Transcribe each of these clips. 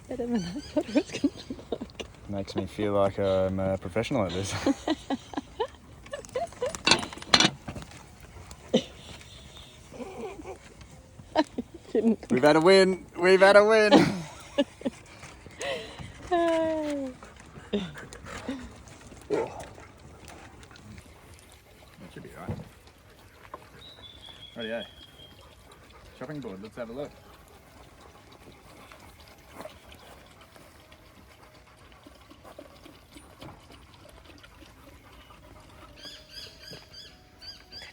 better than I thought it was going to look. Makes me feel like I'm a professional at this. We've had a win! We've had a win! That should be right. Rightio. Chopping board, let's have a look.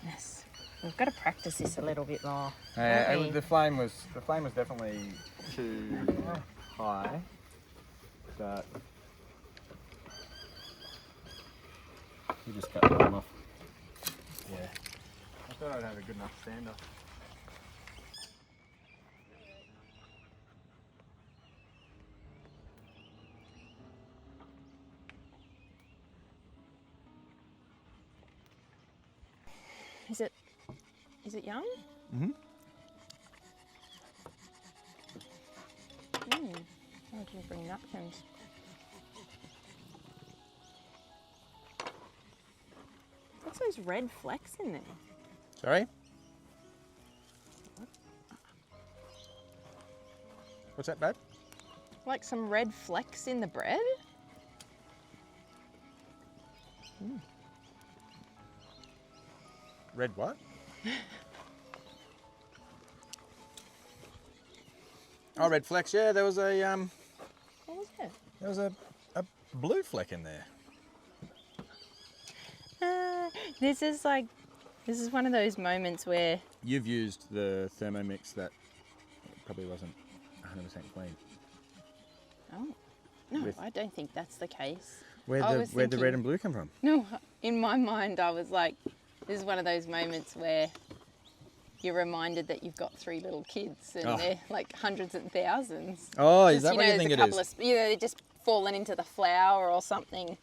Goodness, we've got to practice this a little bit more. The flame was definitely too high, but you just cut the bottom off. Yeah, I thought I'd have a good enough stand off. Is it young? Mm-hmm. I didn't bring napkins. What's those red flecks in there? Sorry? What's that, babe? Like some red flecks in the bread? Red what? Oh, red flecks. Yeah, there was a What was it? there was a blue fleck in there. This is one of those moments where You've used the Thermomix that probably wasn't 100% clean. oh no, With- I don't think that's the case. Where'd I the was red thinking- and blue come from? No, in my mind I was like, this is one of those moments where you're reminded that you've got 3 little kids and Oh. they're like hundreds and thousands. Oh, is Just, that what you there's think a it couple is? of, they're just fallen into the flour or something.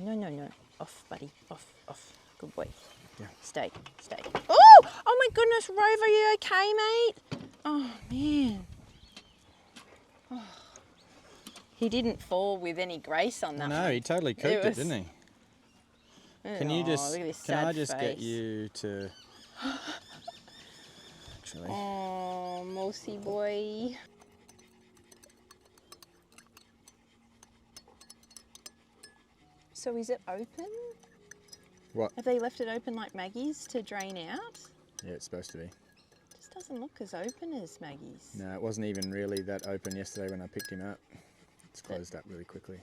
No. Off, buddy. Off. Good boy. Yeah. Stay. Oh my goodness, Rover, are you okay, mate? Oh, man. Oh. He didn't fall with any grace on that No, he totally cooked it, was- didn't he? one. Can you Oh, just, look at this can I sad just get face. you to, actually, Oh, Mousy boy. So is it open? what? Have they left it open like Maggie's to drain out? Yeah, it's supposed to be. Just doesn't look as open as Maggie's. No, it wasn't even really that open yesterday when I picked him up. It's closed up really quickly.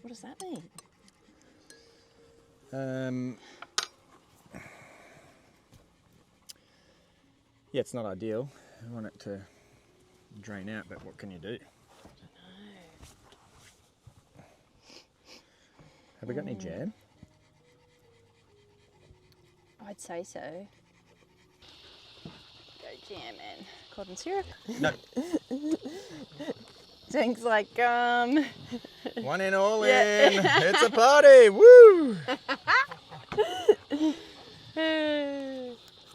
What does that mean? Yeah, it's not ideal. I want it to drain out, but what can you do? Have we got any jam? I'd say so. Go jam and cotton syrup. No. Things like One in, all Yeah. in. It's a party. Woo!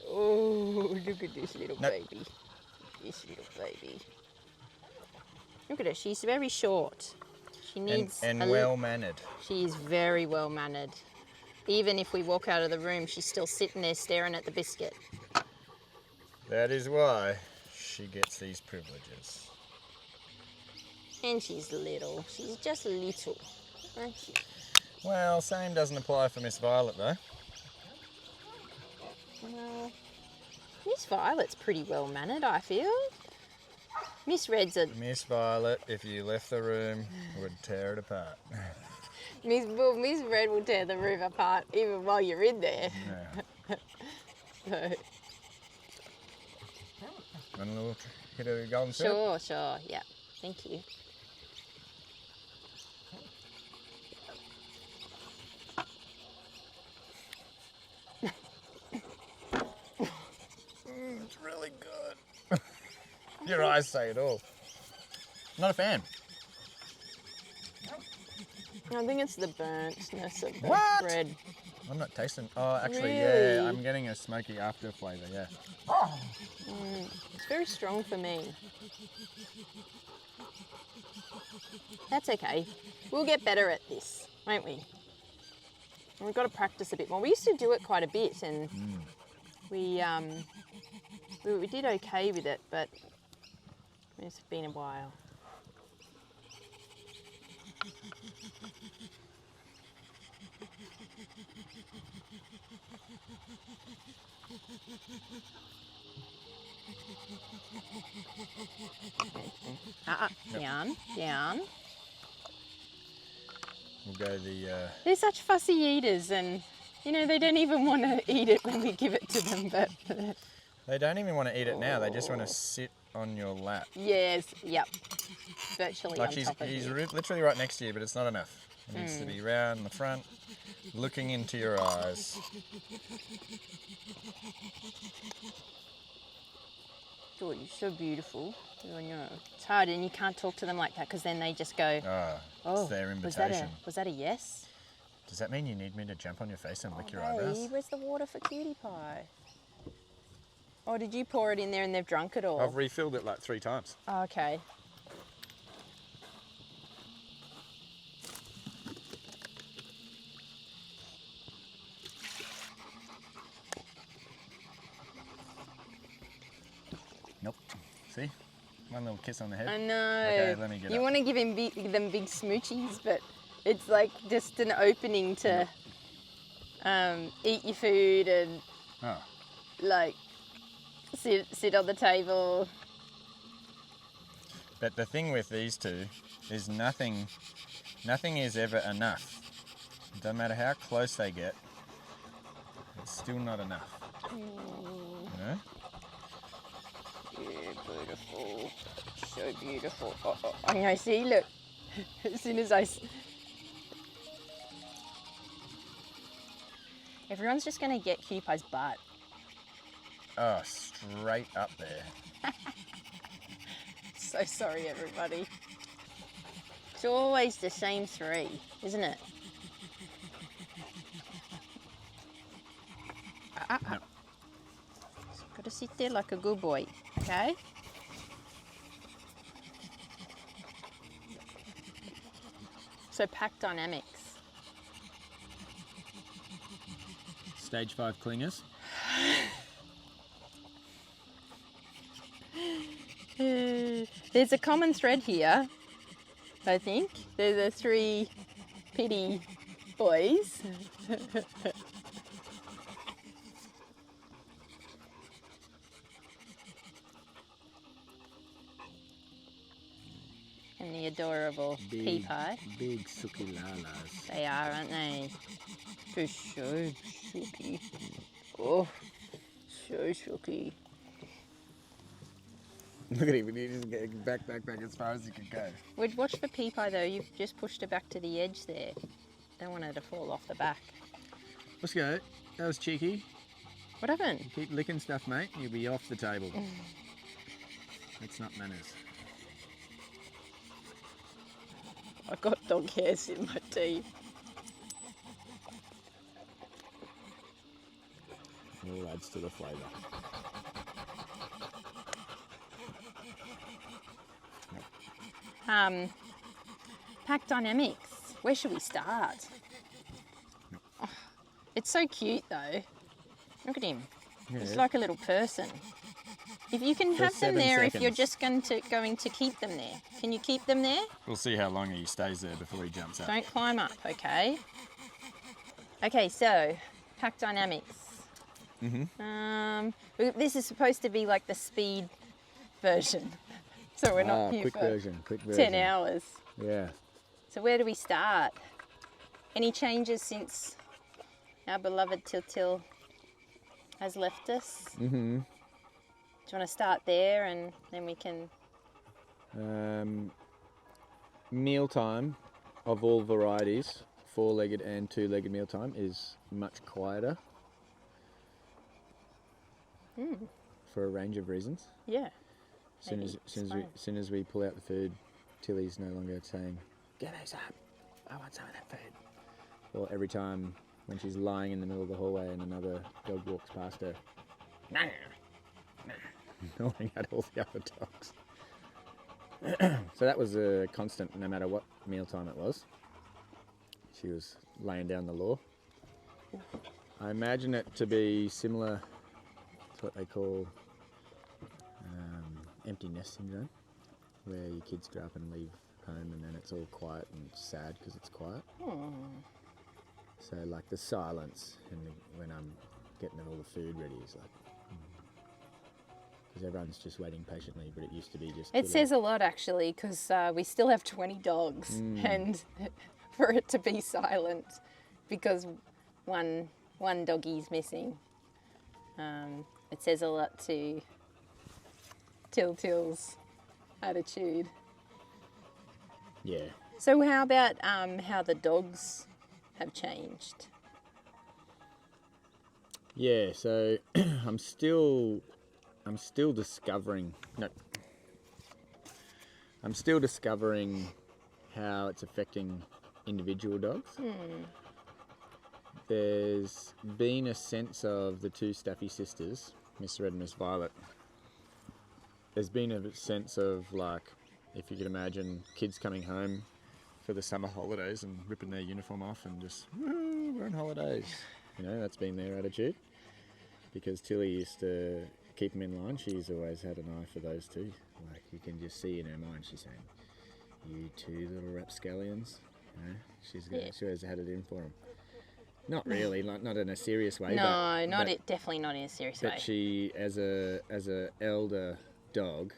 Oh, look at this little Nope. baby. This little baby. Look at her. She's very short. She needs And a well mannered. She is very well mannered. Even if we walk out of the room, she's still sitting there staring at the biscuit. That is why she gets these privileges. And she's little. She's just little. Aren't she? Well, same doesn't apply for Miss Violet though. Well, Miss Violet's pretty well mannered, I feel. Miss Red's a Miss Violet, if you left the room, would tear it apart. Miss Red will tear the room apart even while you're in there. Yeah. So, Want a little hit of golden syrup? sure, yeah. Thank you. It's really good. Your eyes say it all. Not a fan. I think it's the burntness of the What? bread. I'm not tasting. Oh, actually, Really? yeah, I'm getting a smoky after flavour. Yeah. It's very strong for me. That's okay. We'll get better at this, won't we? And we've got to practice a bit more. We used to do it quite a bit, and we did okay with it, but it's been a while. Down. We'll go the... They're such fussy eaters, and you know, they don't even want to eat it when we give it to them, but... They don't even want to eat it now, they just want to sit on your lap. Yes, yep. Virtually Like on top of he's you. literally right next to you, but it's not enough. He needs to be round the front, looking into your eyes. Oh, you're so beautiful. It's hard, and you can't talk to them like that because then they just go, It's their invitation. Was that a yes? Does that mean you need me to jump on your face and lick your Hey, eyebrows? where's the water for CutiePie? Oh, did you pour it in there and they've drunk it all? I've refilled it like 3 times. Oh, okay. Nope. See? One little kiss on the head. I know. Okay, let me get You up. want to give them big smoochies, but it's like just an opening to eat your food and like sit on the table. But the thing with these two is nothing is ever enough. It doesn't matter how close they get, it's still not enough. You know? Yeah, beautiful. So beautiful. Oh, I know, see, look. As soon as Everyone's just going to get CutiePie's butt. Oh, straight up there. So sorry, everybody. It's always the same 3, isn't it? No. Got to sit there like a good boy, okay? So pack dynamics. Stage 5 clingers. There's a common thread here, I think. They're the 3 pity boys. And the adorable CutiePie. Big suki lalas. They are, aren't they? They're so silky. Oh, so silky. Look at him, he's just getting back as far as he can go. Watch for CutiePie though, you've just pushed her back to the edge there. Don't want her to fall off the back. Let's go. That was cheeky. What happened? Keep licking stuff, mate. You'll be off the table. That's not manners. I got dog hairs in my teeth. It all adds to the flavour. Pack dynamics. Where should we start? Oh, it's so cute though. Look at him. Yeah. He's like a little person. If you can have them 7 there, seconds. if you're just going to keep them there. Can you keep them there? We'll see how long he stays there before he jumps up. Don't climb up, okay? Okay, so pack dynamics. This is supposed to be like the speed version. So we're not here quick for version. 10 hours. Yeah. So where do we start? Any changes since our beloved Til has left us? Mm-hmm. Do you want to start there and then we can... Mealtime of all varieties, 4-legged and 2-legged mealtime, is much quieter for a range of reasons. Yeah. Soon as we pull out the food, Tilly's no longer saying, "Give me some, I want some of that food." Or every time when she's lying in the middle of the hallway and another dog walks past her, gnawing at all the other dogs. So that was a constant, no matter what mealtime it was. She was laying down the law. I imagine it to be similar to what they call empty nest syndrome, where your kids grow up and leave home and then it's all quiet and sad because it's quiet. So like the silence and when I'm getting all the food ready is like, because everyone's just waiting patiently, but it used to be just... It says a lot actually, because we still have 20 dogs and for it to be silent because one doggie's missing, it says a lot to Till's attitude. Yeah. So how about how the dogs have changed? Yeah, so I'm still discovering. No, I'm still discovering how it's affecting individual dogs. There's been a sense of the two Staffy sisters, Miss Red and Miss Violet. There's been a sense of, like, if you could imagine kids coming home for the summer holidays and ripping their uniform off and just, woo, we're on holidays. You know, that's been their attitude. Because Tilly used to keep them in line. She's always had an eye for those two. Like, you can just see in her mind, she's saying, you two little rapscallions. You know, she always had it in for them. Not really, like, not in a serious way. Definitely not in a serious way. But she, as a elder dog,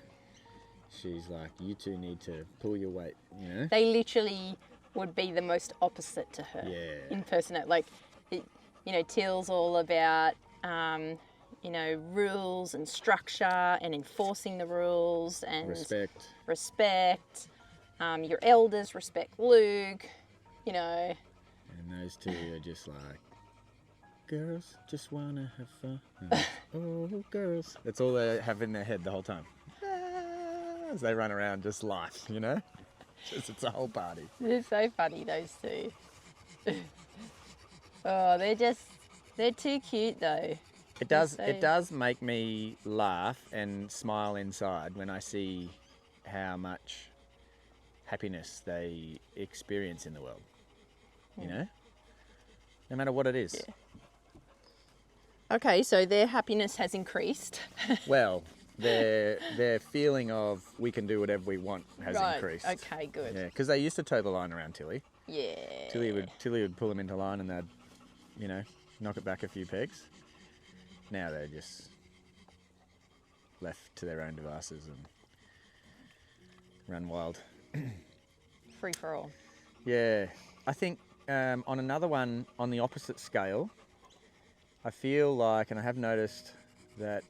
she's like, you two need to pull your weight, you know? They literally would be the most opposite to her. Yeah. In person. Like, you know, Till's all about, you know, rules and structure and enforcing the rules and respect. Your elders respect Luke, you know. And those two are just like, girls just want to have fun. Oh, girls. That's all they have in their head the whole time. As they run around, just life, you know? It's a whole party. They're so funny, those two. Oh, they're too cute though. It does make me laugh and smile inside when I see how much happiness they experience in the world. You know? No matter what it is. Yeah. Okay, so their happiness has increased. Well, their feeling of we can do whatever we want has increased. Okay, good. Yeah, because they used to toe the line around Tilly. Yeah. Tilly would pull them into line and they'd, you know, knock it back a few pegs. Now they're just left to their own devices and run wild. Free for all. Yeah, I think on another one on the opposite scale, I feel like, and I have noticed that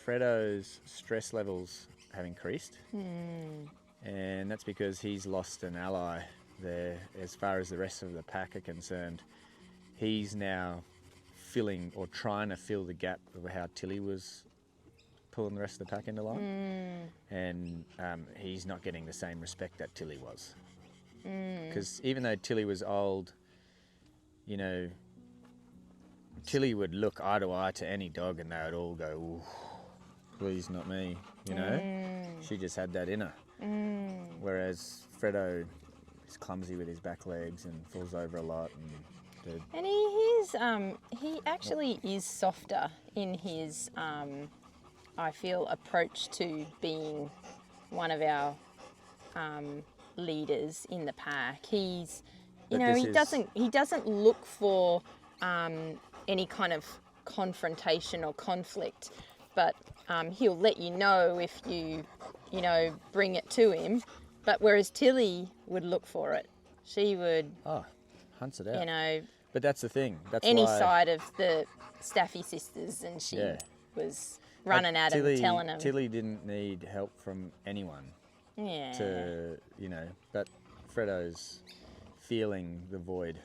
Fredo's stress levels have increased. And that's because he's lost an ally there. As far as the rest of the pack are concerned, he's now filling or trying to fill the gap of how Tilly was pulling the rest of the pack into line. And he's not getting the same respect that Tilly was. Because even though Tilly was old, you know, Tilly would look eye to eye to any dog and they would all go, ooh, please not me, you know? She just had that in her. Whereas Fredo is clumsy with his back legs and falls over a lot. And he actually is softer in his, I feel, approach to being one of our leaders in the pack. He's, you know, he doesn't look for any kind of confrontation or conflict, but he'll let you know if you know, bring it to him. But whereas Tilly would look for it, she would hunts it out. You know, but that's the thing. That's any why side of the Staffy sisters, and she was running at him, telling him. Tilly didn't need help from anyone. Yeah. To, you know, but Fredo's feeling the void.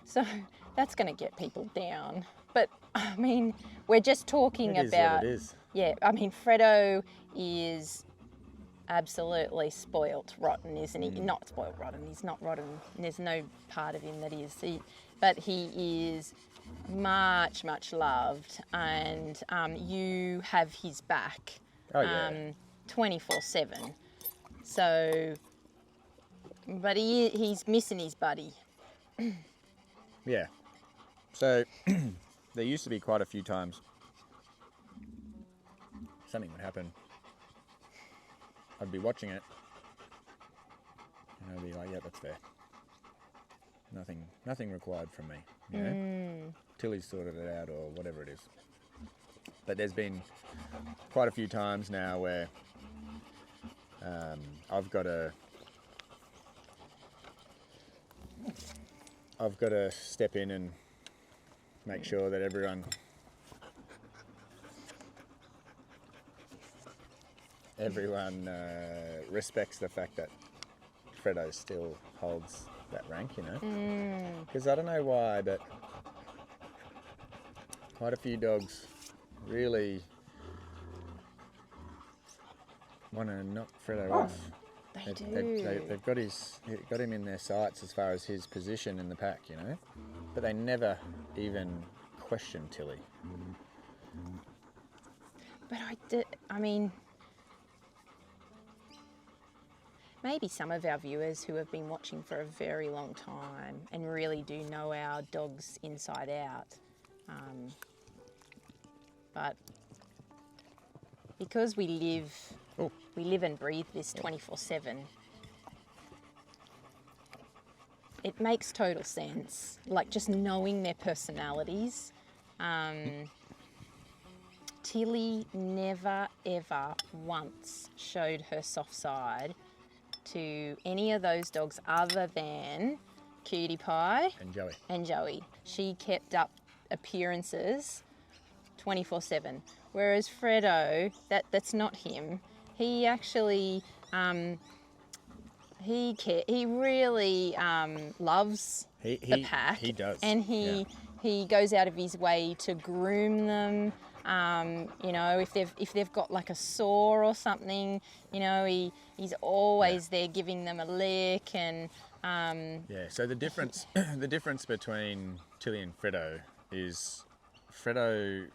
So that's going to get people down. But, I mean, we're just talking about... It is. Yeah, I mean, Fredo is absolutely spoilt rotten, isn't he? Not spoilt rotten, he's not rotten. There's no part of him that is. But he is much, much loved, and you have his back Oh, yeah. 24/7. So, but he's missing his buddy. Yeah. So there used to be quite a few times something would happen. I'd be watching it and I'd be like, yeah, that's fair. Nothing required from me. You know? Tilly's sorted it out or whatever it is. But there's been quite a few times now where I've got to step in and make sure that everyone respects the fact that Fredo still holds that rank, you know. Because I don't know why, but quite a few dogs really want to knock Fredo off. They do. They've got him in their sights as far as his position in the pack, you know. But they never even question Tilly. But I mean, maybe some of our viewers who have been watching for a very long time and really do know our dogs inside out. But because we live and breathe this 24/7, it makes total sense. Like just knowing their personalities. Tilly never ever once showed her soft side to any of those dogs other than CutiePie And Joey. She kept up appearances 24/7. Whereas Fredo, that's not him. He actually he really loves the pack. He does. And he goes out of his way to groom them. You know, if they've got like a sore or something, you know, he's always there giving them a lick and So the difference between Tilly and Fredo is Fredo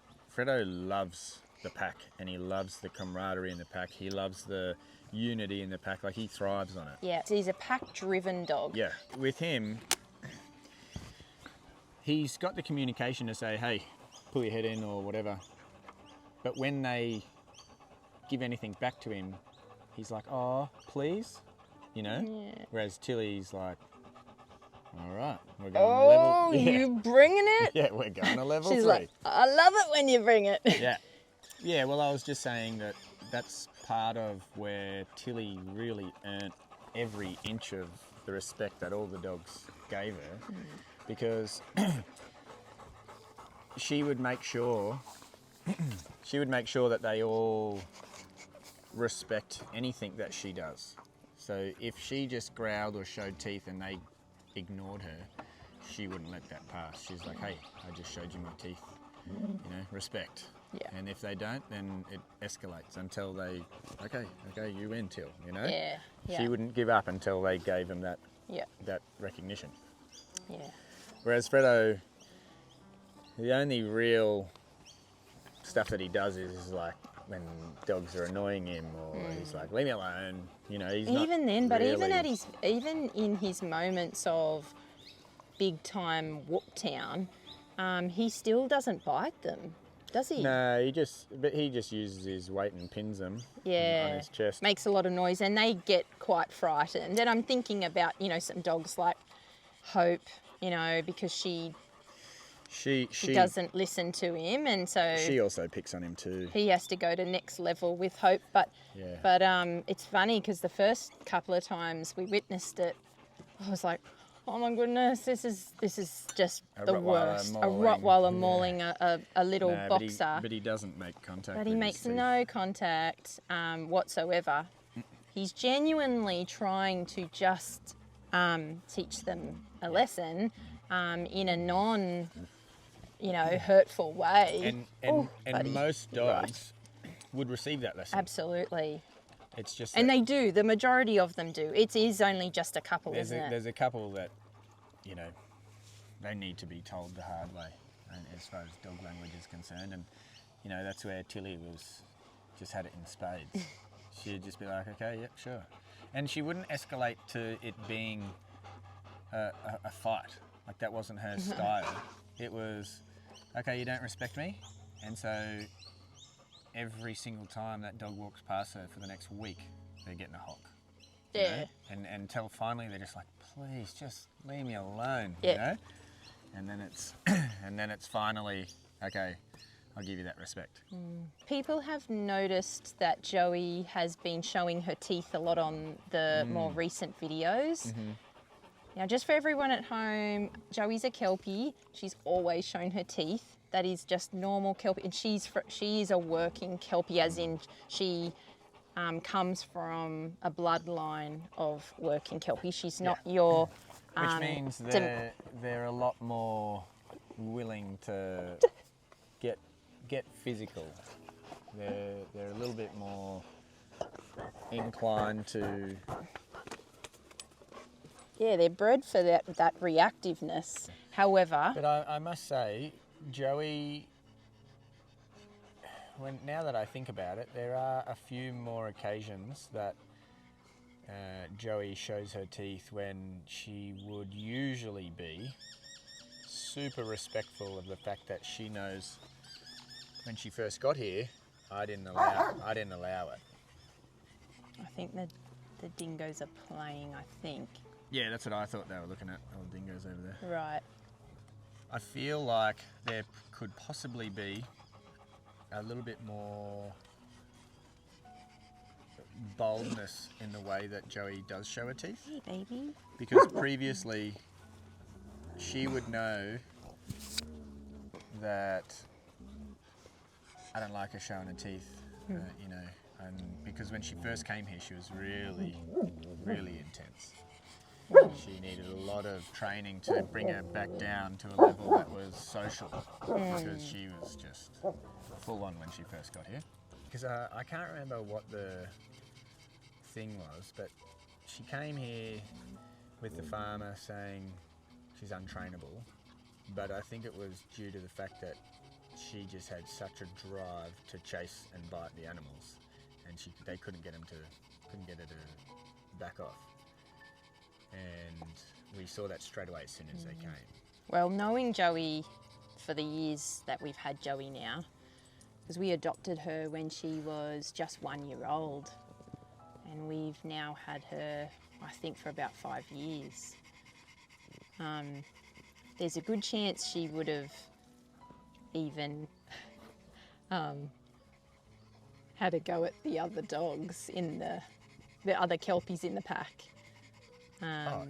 loves the pack and he loves the camaraderie in the pack. He loves the unity in the pack. Like he thrives on it. Yeah, he's a pack-driven dog. Yeah, with him, he's got the communication to say, hey, pull your head in or whatever. But when they give anything back to him, he's like, oh, please, you know? Yeah. Whereas Tilly's like, all right, we're going Oh, to level. Yeah. you bringing it? Yeah, we're going to level She's 3. like, I love it when you bring it. Yeah. Yeah, well, I was just saying that that's part of where Tilly really earned every inch of the respect that all the dogs gave her because she would make sure that they all respect anything that she does. So if she just growled or showed teeth and they ignored her, she wouldn't let that pass. She's like, hey, I just showed you my teeth, you know, respect. Yeah. And if they don't, then it escalates until they, okay, you win, Till, you know? Yeah. She wouldn't give up until they gave him that recognition. Yeah. Whereas Fredo, the only real stuff that he does is like when dogs are annoying him or he's like, leave me alone, you know, he's Even not then, but really... even in his moments of big time whoop town, he still doesn't bite them, does he? No, he just uses his weight and pins them on his chest. Makes a lot of noise and they get quite frightened. And I'm thinking about, you know, some dogs like Hope, you know, because she doesn't listen to him, and so she also picks on him too. He has to go to next level with Hope, but it's funny because the first couple of times we witnessed it, I was like, oh my goodness, this is just the worst. A Rottweiler mauling a little boxer. But he doesn't make contact. But he makes no contact whatsoever. He's genuinely trying to just teach them a lesson in a non, you know, hurtful way. And most dogs would receive that lesson. Absolutely. It's just and they do. The majority of them do. It is only just a couple, isn't it? There's a couple that, you know, they need to be told the hard way, and as far as dog language is concerned. And you know, that's where Tilly was just had it in spades. She'd just be like, okay, yep, sure. And she wouldn't escalate to it being a fight. Like, that wasn't her style. It was, okay, you don't respect me. And so every single time that dog walks past her for the next week, they're getting a honk. Yeah. You know? And until finally they're just like, please, just leave me alone. Yeah. You know? And then it's finally, okay, I'll give you that respect. People have noticed that Joey has been showing her teeth a lot on the more recent videos. Now, just for everyone at home, Joey's a Kelpie. She's always shown her teeth. That is just normal Kelpie, and she is a working Kelpie, as in she comes from a bloodline of working Kelpie. She's not your... Which means they're a lot more willing to get physical. They're a little bit more inclined to... Yeah, they're bred for that reactiveness. However... But I must say, Joey, now that I think about it, there are a few more occasions that Joey shows her teeth when she would usually be super respectful of the fact that she knows when she first got here, I didn't allow it. I think the dingoes are playing, I think. Yeah, that's what I thought they were looking at, all the dingoes over there. Right. I feel like there could possibly be a little bit more boldness in the way that Joey does show her teeth. Hey, baby. Because previously she would know that I don't like her showing her teeth, you know, and because when she first came here, she was really, really intense. She needed a lot of training to bring her back down to a level that was social, because she was just full on when she first got here. Because I can't remember what the thing was, but she came here with the farmer saying she's untrainable, but I think it was due to the fact that she just had such a drive to chase and bite the animals, and they couldn't get her to back off. And we saw that straight away as soon as they came. Well, knowing Joey for the years that we've had Joey now, because we adopted her when she was just 1 year old, and we've now had her, I think, for about 5 years. There's a good chance she would have even had a go at the other dogs in the other Kelpies in the pack.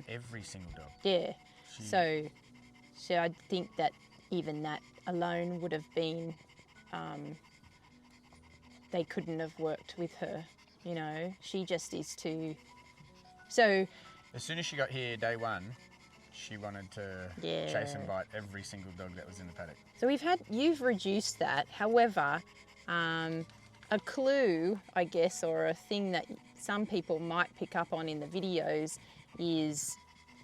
Every single dog. Yeah. So I think that even that alone would have been, they couldn't have worked with her, you know. She just is too... So... As soon as she got here, day one, she wanted to chase and bite every single dog that was in the paddock. So you've reduced that. However, a clue, I guess, or a thing that some people might pick up on in the videos is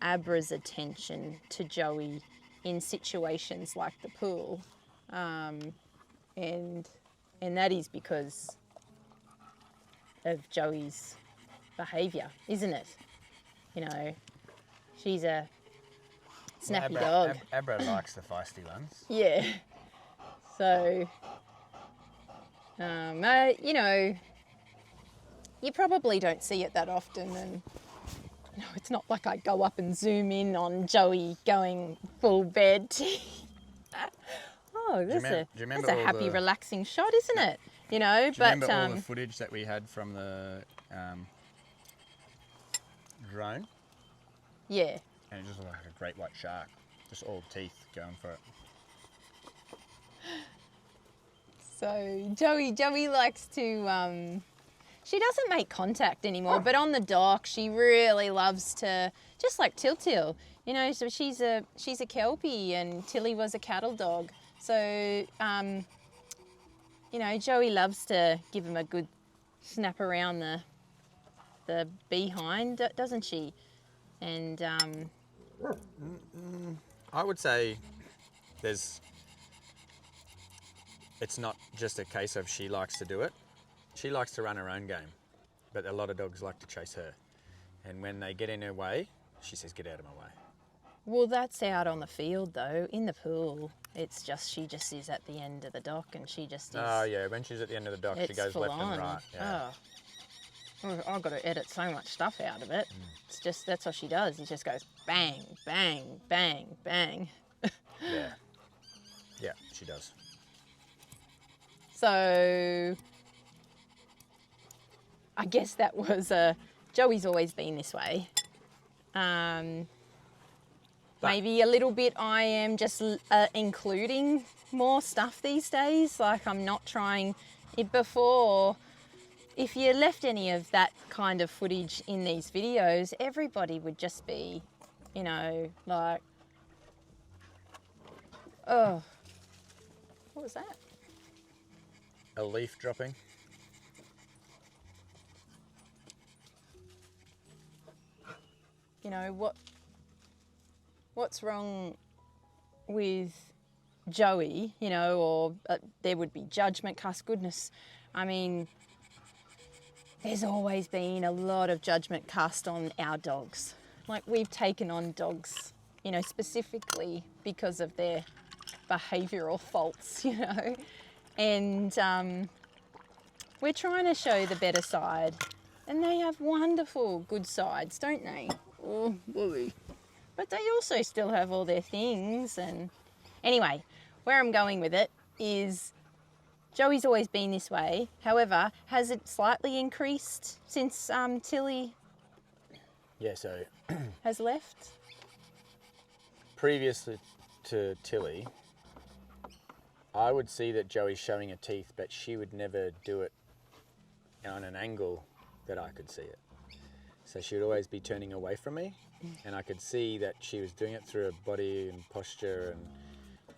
Abra's attention to Joey in situations like the pool. And that is because of Joey's behaviour, isn't it? You know, she's a snappy dog. Abra likes the feisty ones. Yeah. So, you know, you probably don't see it that often, and you know, it's not like I go up and zoom in on Joey going full bed. Oh, that's a happy, relaxing shot, isn't it? You know, do you remember all the footage that we had from the drone? Yeah. And it just looked like a great white shark, just all teeth going for it. So Joey likes to, she doesn't make contact anymore, but on the dock she really loves to, just like Till, you know, so she's a Kelpie and Tilly was a cattle dog. So, you know, Joey loves to give him a good snap around the behind, doesn't she? And I would say it's not just a case of she likes to do it. she likes to run her own game, but a lot of dogs like to chase her. And when they get in her way, she says, "Get out of my way." Well, that's out on the field though. In the pool, it's just she just is at the end of the dock, and she just is. Oh yeah, when she's at the end of the dock, she goes left and right. Yeah. Oh, I've got to edit so much stuff out of it. It's just that's what she does. It just goes bang, bang, bang, bang. Yeah. Yeah, she does. So I guess that was Joey's always been this way. Maybe a little bit I am just including more stuff these days. Like I'm not trying it before. If you left any of that kind of footage in these videos, everybody would just be, you know, like, oh, what was that? A leaf dropping. You know, what's wrong with Joey, you know, or there would be judgment cast. Goodness, I mean, there's always been a lot of judgment cast on our dogs. Like we've taken on dogs, you know, specifically because of their behavioural faults, you know, and we're trying to show the better side, and they have wonderful good sides, don't they? Oh, boy. But they also still have all their things. And anyway, where I'm going with it is Joey's always been this way. However, has it slightly increased since Tilly Yeah, so has left? previous to Tilly, I would see that Joey's showing her teeth, but she would never do it on an angle that I could see it. So she would always be turning away from me, and I could see that she was doing it through her body and posture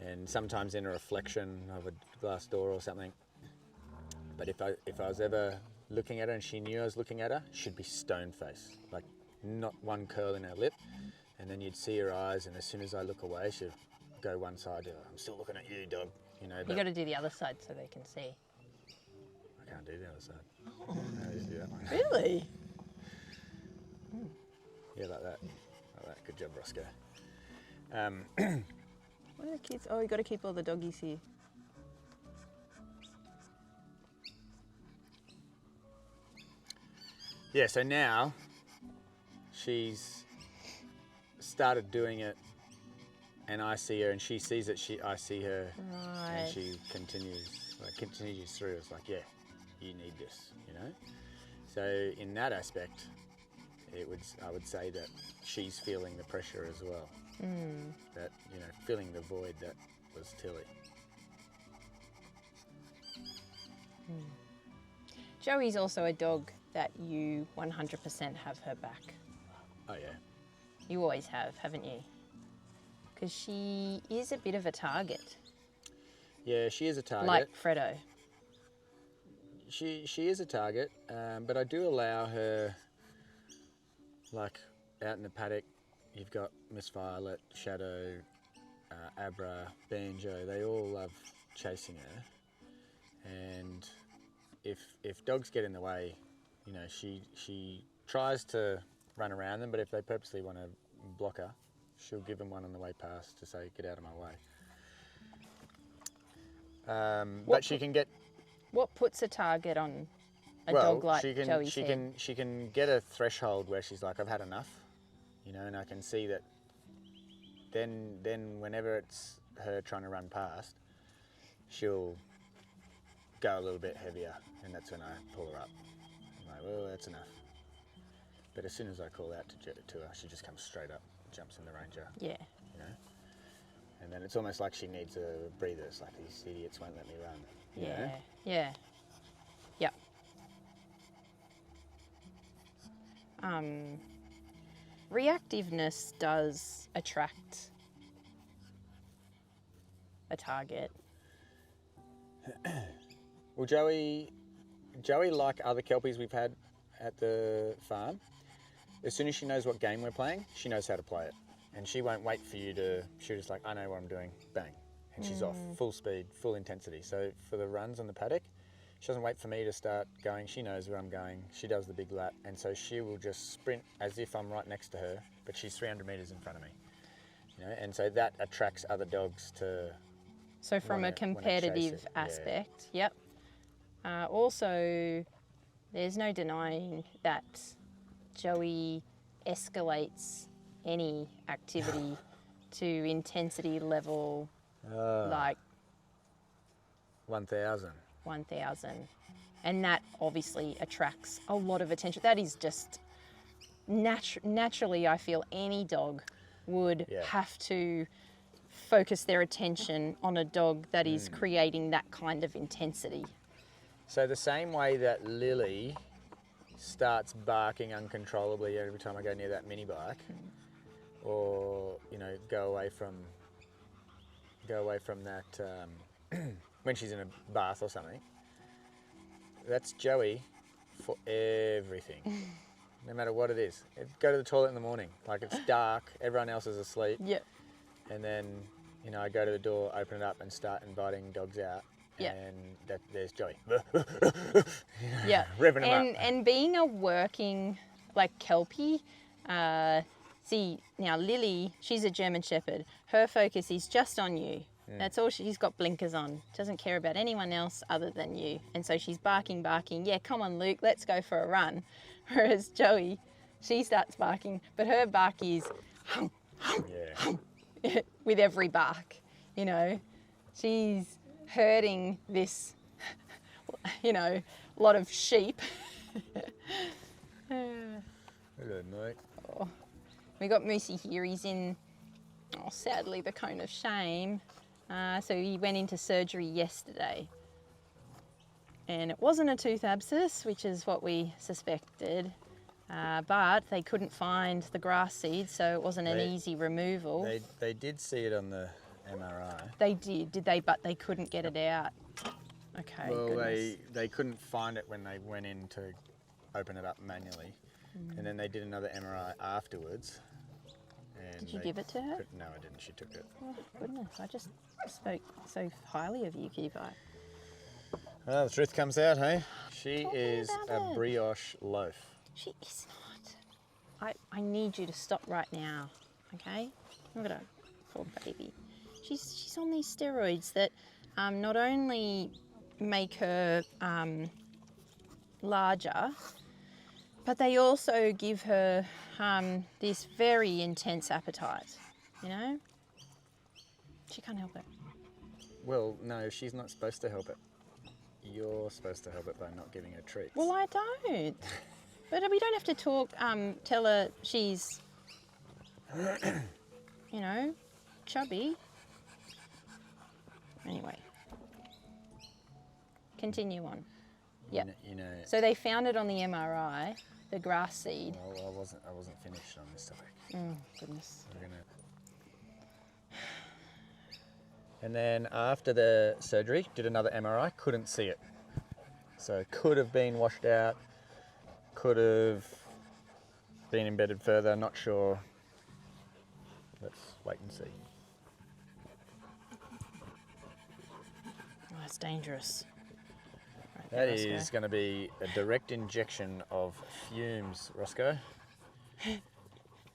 and sometimes in a reflection of a glass door or something. But if I was ever looking at her and she knew I was looking at her, she'd be stone faced, like not one curl in her lip, and then you'd see her eyes, and as soon as I look away, she'd go one side. I'm still looking at you, dog. You know. You got to do the other side so they can see. I can't do the other side. Oh. I just do that one. Really? Yeah, like that. Like that. Good job, Roscoe. What are the kids? Oh, you got to keep all the doggies here. Yeah, so now she's started doing it, and I see her, and she sees it. I see her, Right. and she continues through. It's like, yeah, you need this, you know. So in that aspect, I would say that she's feeling the pressure as well. That, you know, filling the void that was Tilly. Joey's also a dog that you 100% have her back. Oh yeah. You always have, haven't you? Because she is a bit of a target. Yeah, she is a target. Like Fredo. She is a target, but I do allow her, like out in the paddock, you've got Miss Violet, Shadow, Abra, Banjo, they all love chasing her. And if dogs get in the way, you know, she tries to run around them, but if they purposely want to block her, she'll give them one on the way past to say, get out of my way. But she can get... What puts a target on a dog like Joey's head? She can get a threshold where she's like, I've had enough, you know, and I can see that then whenever it's her trying to run past, she'll go a little bit heavier, and that's when I pull her up. I'm like, well, that's enough. But as soon as I call out to her, she just comes straight up, jumps in the Ranger. Yeah. You know? And then it's almost like she needs a breather. It's like, these idiots won't let me run. You know? Yeah. Yep. Reactiveness does attract a target. Well, Joey, like other Kelpies we've had at the farm, as soon as she knows what game we're playing, she knows how to play it. And she won't wait for you to, she'll just like, I know what I'm doing, bang. And she's off, full speed, full intensity. So for the runs on the paddock, She doesn't wait for me to start going. She knows where I'm going. She does the big lap, and so she will just sprint as if I'm right next to her, but she's 300 metres in front of me. You know, and so that attracts other dogs to. So from a competitive aspect, yep. Also, there's no denying that Joey escalates any activity to intensity level like 1,000. 1,000. And that obviously attracts a lot of attention. That is just naturally, I feel any dog would have to focus their attention on a dog that is creating that kind of intensity. So the same way that Lily starts barking uncontrollably every time I go near that mini bike, or you know, go away from that when she's in a bath or something. That's Joey for everything, no matter what it is. Go to the toilet in the morning, like it's dark, everyone else is asleep. Yep. And then, you know, I go to the door, open it up, and start inviting dogs out. Yeah. And there's Joey. Yeah. Revving them up. And being a working, like, Kelpie, see, now Lily, she's a German Shepherd. Her focus is just on you. That's all. She's got blinkers on. Doesn't care about anyone else other than you. And so she's barking. Yeah, come on, Luke, let's go for a run. Whereas Joey, she starts barking, but her bark is with every bark, you know. She's herding this, you know, lot of sheep. Good night. Oh, we got Moosey here. He's in, sadly, the cone of shame. So he went into surgery yesterday. And it wasn't a tooth abscess, which is what we suspected. But they couldn't find the grass seed, so it wasn't an easy removal. They did see it on the MRI. They did they? But they couldn't get it out. Okay. Well, goodness. they couldn't find it when they went in to open it up manually, and then they did another MRI afterwards. And Did you give it to her? No, I didn't. She took it. Oh goodness! I just spoke so highly of you, CutiePie. Well, the truth comes out, hey? She Tell me is about a it. brioche loaf. She is not. I need you to stop right now, okay? Look at her, poor baby. She's on these steroids that not only make her larger, but they also give her this very intense appetite, you know? She can't help it. Well, no, she's not supposed to help it. You're supposed to help it by not giving her treats. Well, I don't. But we don't have to talk, tell her she's, you know, chubby. Anyway. Continue on. Yep. You know. So they found it on the MRI, the grass seed. Well, I wasn't finished on this topic. Oh, goodness. And then after the surgery, did another MRI, couldn't see it. So it could have been washed out, could have been embedded further, not sure. Let's wait and see. Oh, that's dangerous. Right, That Roscoe. is going to be a direct injection of fumes, Roscoe.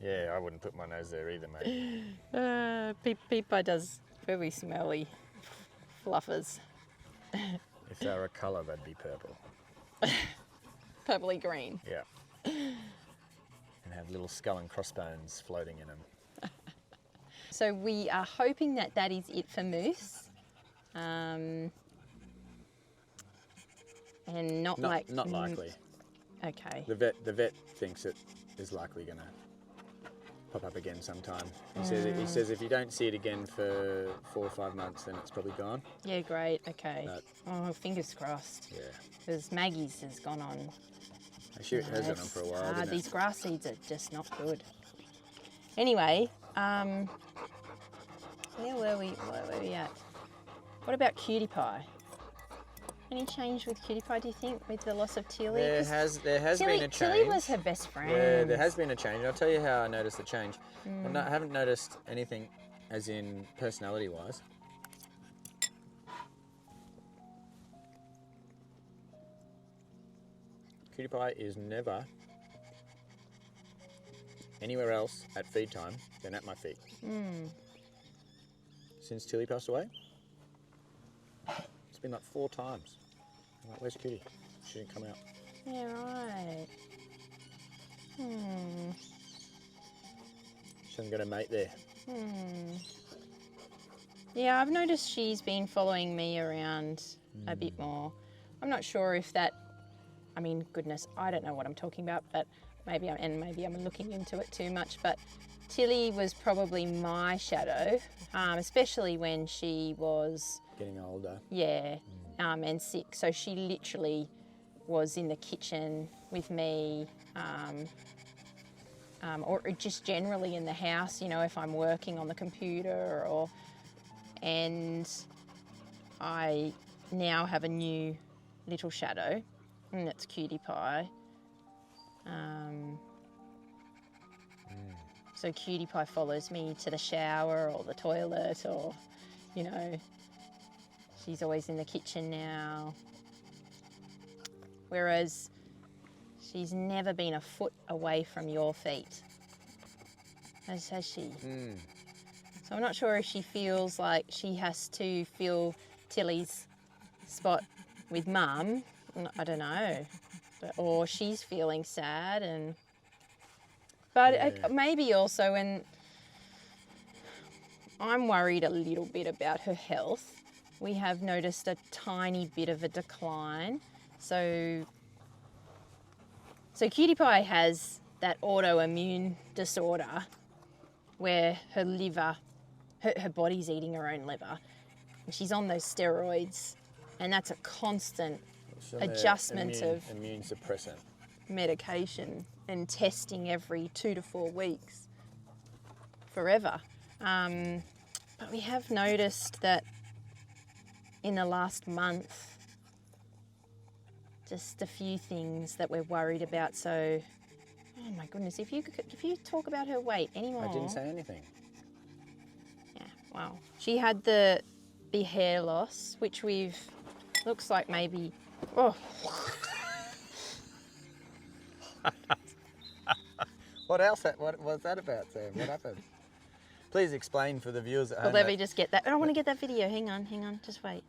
Yeah, I wouldn't put my nose there either, mate. CutiePie does very smelly fluffers. If they were a colour, they'd be purple. Purpley green. Yeah. And have little skull and crossbones floating in them. So we are hoping that that is it for Moose. And not likely. Okay. The vet thinks it is likely going to pop up again sometime. He says if you don't see it again for 4 or 5 months, then it's probably gone. Yeah, great. Okay. But, oh, fingers crossed. Yeah. Because Maggie's has gone on. Actually, it has gone on for a while. Didn't These it? grass seeds are just not good. Anyway, where were we at? What about CutiePie? Any change with CutiePie, do you think, with the loss of Tilly? There has been a change. Tilly was her best friend. Yeah, there has been a change. I'll tell you how I noticed the change. I haven't noticed anything as in personality-wise. CutiePie is never anywhere else at feed time than at my feet. Since Tilly passed away, it's been like 4 times. I'm like, where's Cutie? She didn't come out. Yeah, right. She hasn't got a mate there. Yeah, I've noticed she's been following me around a bit more. I'm not sure if that, I mean, goodness, I don't know what I'm talking about, but maybe I'm looking into it too much, but Tilly was probably my shadow, especially when she was... Getting older. Yeah, and sick. So she literally was in the kitchen with me, or just generally in the house, you know, if I'm working on the computer or... And I now have a new little shadow, and that's CutiePie. So CutiePie follows me to the shower or the toilet, or, you know, she's always in the kitchen now. Whereas she's never been a foot away from your feet, as has she. So I'm not sure if she feels like she has to fill Tilly's spot with Mum. I don't know. Or she's feeling sad, and... But maybe also when I'm worried a little bit about her health. We have noticed a tiny bit of a decline. So CutiePie has that autoimmune disorder where her liver, her body's eating her own liver, and she's on those steroids, and that's a constant adjustment of immune suppressant medication and testing every 2 to 4 weeks forever. But we have noticed that in the last month, just a few things that we're worried about. So, oh my goodness, if you talk about her weight anymore. I didn't say anything. Yeah, wow. She had the hair loss, which looks like maybe, oh. What else? What was that about, Sam? What happened? Please explain for the viewers at home. Well, let me just get that. I don't want to get that video. Hang on. Just wait.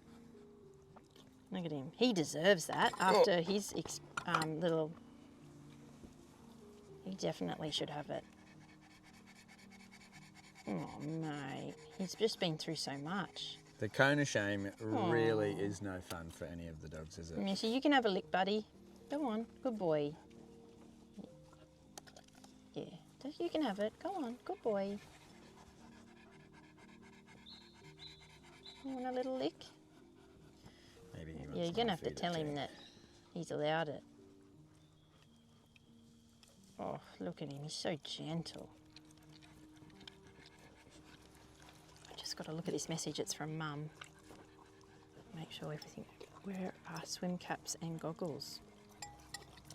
Look at him. He deserves that after his little... He definitely should have it. Oh, mate. He's just been through so much. The cone of shame really is no fun for any of the dogs, is it? So you can have a lick, buddy. Go on. Good boy. Yeah. You can have it. Go on. Good boy. You want a little lick? Maybe he wants you're going to have to tell him that he's allowed it. Oh, look at him. He's so gentle. I just got to look at this message. It's from Mum. Make sure everything... Where are swim caps and goggles?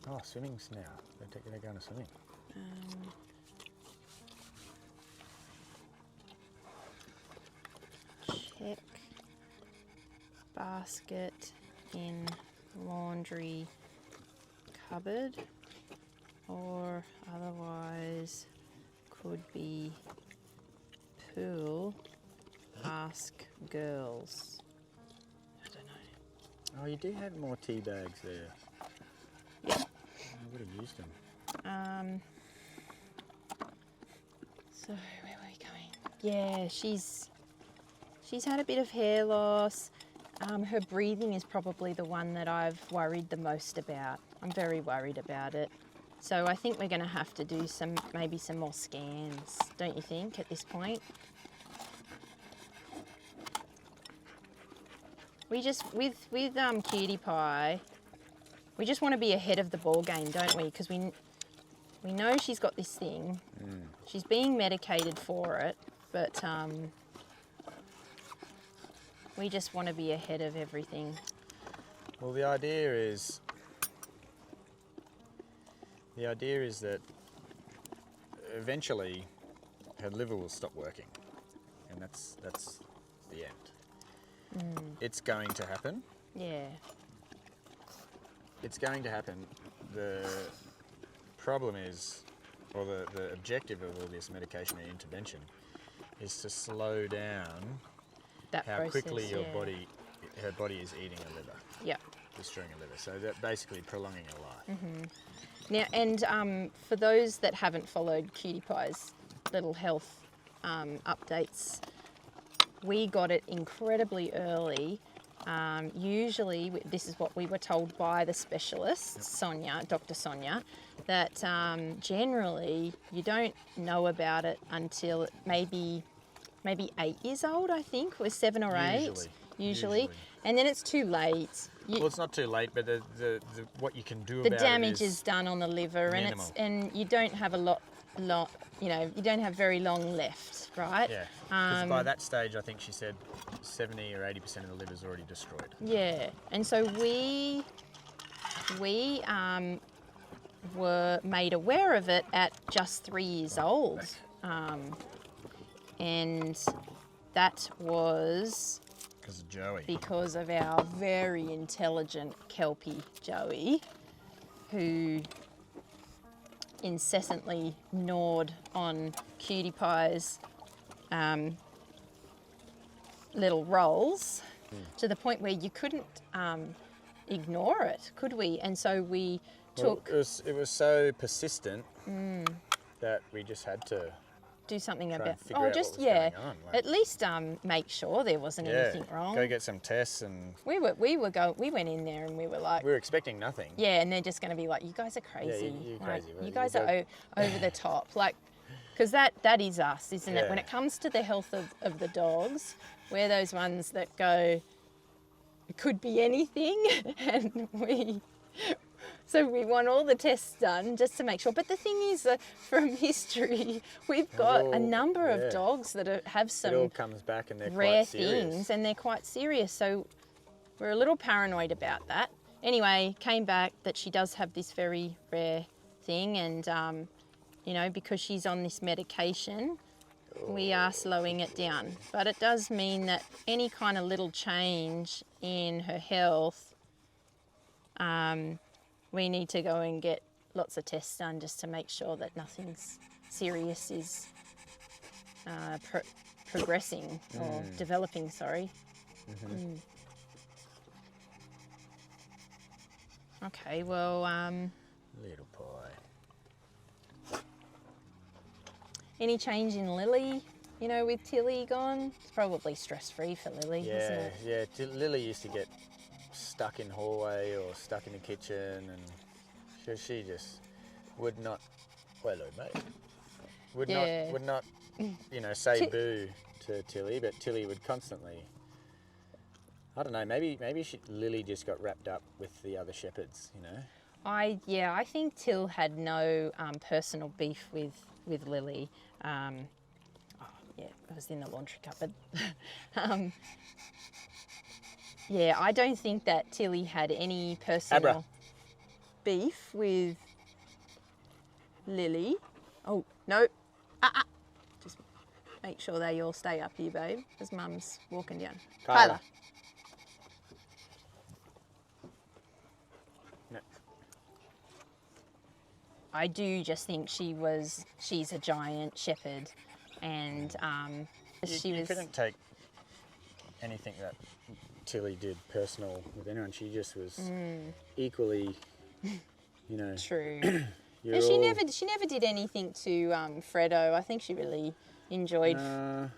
Oh, swimming's now. They're going to swimming. Check basket in laundry cupboard, or otherwise could be pool. Ask girls. I don't know. Oh, you do have more tea bags there. Yeah. I would have used them. So where were we going? Yeah, she's had a bit of hair loss. Her breathing is probably the one that I've worried the most about. I'm very worried about it. So I think we're going to have to do maybe some more scans, don't you think, at this point? We just, with CutiePie, we just want to be ahead of the ball game, don't we? Because we know she's got this thing. She's being medicated for it, but we just want to be ahead of everything. Well, the idea is that eventually her liver will stop working, and that's the end. It's going to happen. Yeah. It's going to happen, the problem is, or the objective of all this medication and intervention is to slow down That how process, quickly her body is eating a liver, Yeah. destroying a liver. So that basically prolonging her life. Now, and for those that haven't followed CutiePie's little health updates, we got it incredibly early. Usually, this is what we were told by the specialist, Sonia, Dr. Sonia, that generally you don't know about it until maybe 8 years old, I think, or 7 or 8, usually. And then it's too late. Well, it's not too late, but the what you can do The about damage it is done on the liver, minimal. and you don't have a lot, you don't have very long left, right? Yeah, because by that stage, I think she said 70 or 80% of the liver is already destroyed. Yeah, and so we were made aware of it at just 3 years old, and that was Because of Joey. because of our very intelligent Kelpie Joey, who incessantly gnawed on CutiePie's little rolls to the point where you couldn't ignore it, could we? And so we took... Well, it was so persistent that we just had to do something try about... and figure out what was going on. Like, at least make sure there wasn't anything wrong. Go get some tests, and We went in there and we were like... we were expecting nothing. Yeah, and they're just going to be like, you guys are crazy. you're Like, crazy. you guys are over the top. Like, because that is us, isn't it? Yeah. When it comes to the health of the dogs, we're those ones that go, it could be anything. And so we want all the tests done just to make sure. But the thing is, from history, we've got a number of dogs that have It all some comes back and they're rare quite serious. things, and they're quite serious. So we're a little paranoid about that. Anyway, came back that she does have this very rare thing, and because she's on this medication, we are slowing it down. But it does mean that any kind of little change in her health, we need to go and get lots of tests done just to make sure that nothing serious is progressing or developing, sorry. Okay, well, Little pie. any change in Lily, with Tilly gone? It's probably stress-free for Lily, isn't it? Yeah. Lily used to get stuck in hallway or stuck in the kitchen, and she just would not. Well, hello, mate. Would not, say boo to Tilly, but Tilly would constantly. I don't know. Maybe Lily just got wrapped up with the other shepherds. I think Till had no personal beef with Lily. It was in the laundry cupboard. I don't think that Tilly had any personal Abra. beef with Lily. Oh, no. Just make sure they all stay up here, babe, because Mum's walking down. Kyla. No. I do just think she's a giant shepherd, and You couldn't take anything that Tilly did personal with anyone. She just was equally, True. you're And she all- never did anything to Fredo. I think she really enjoyed. Early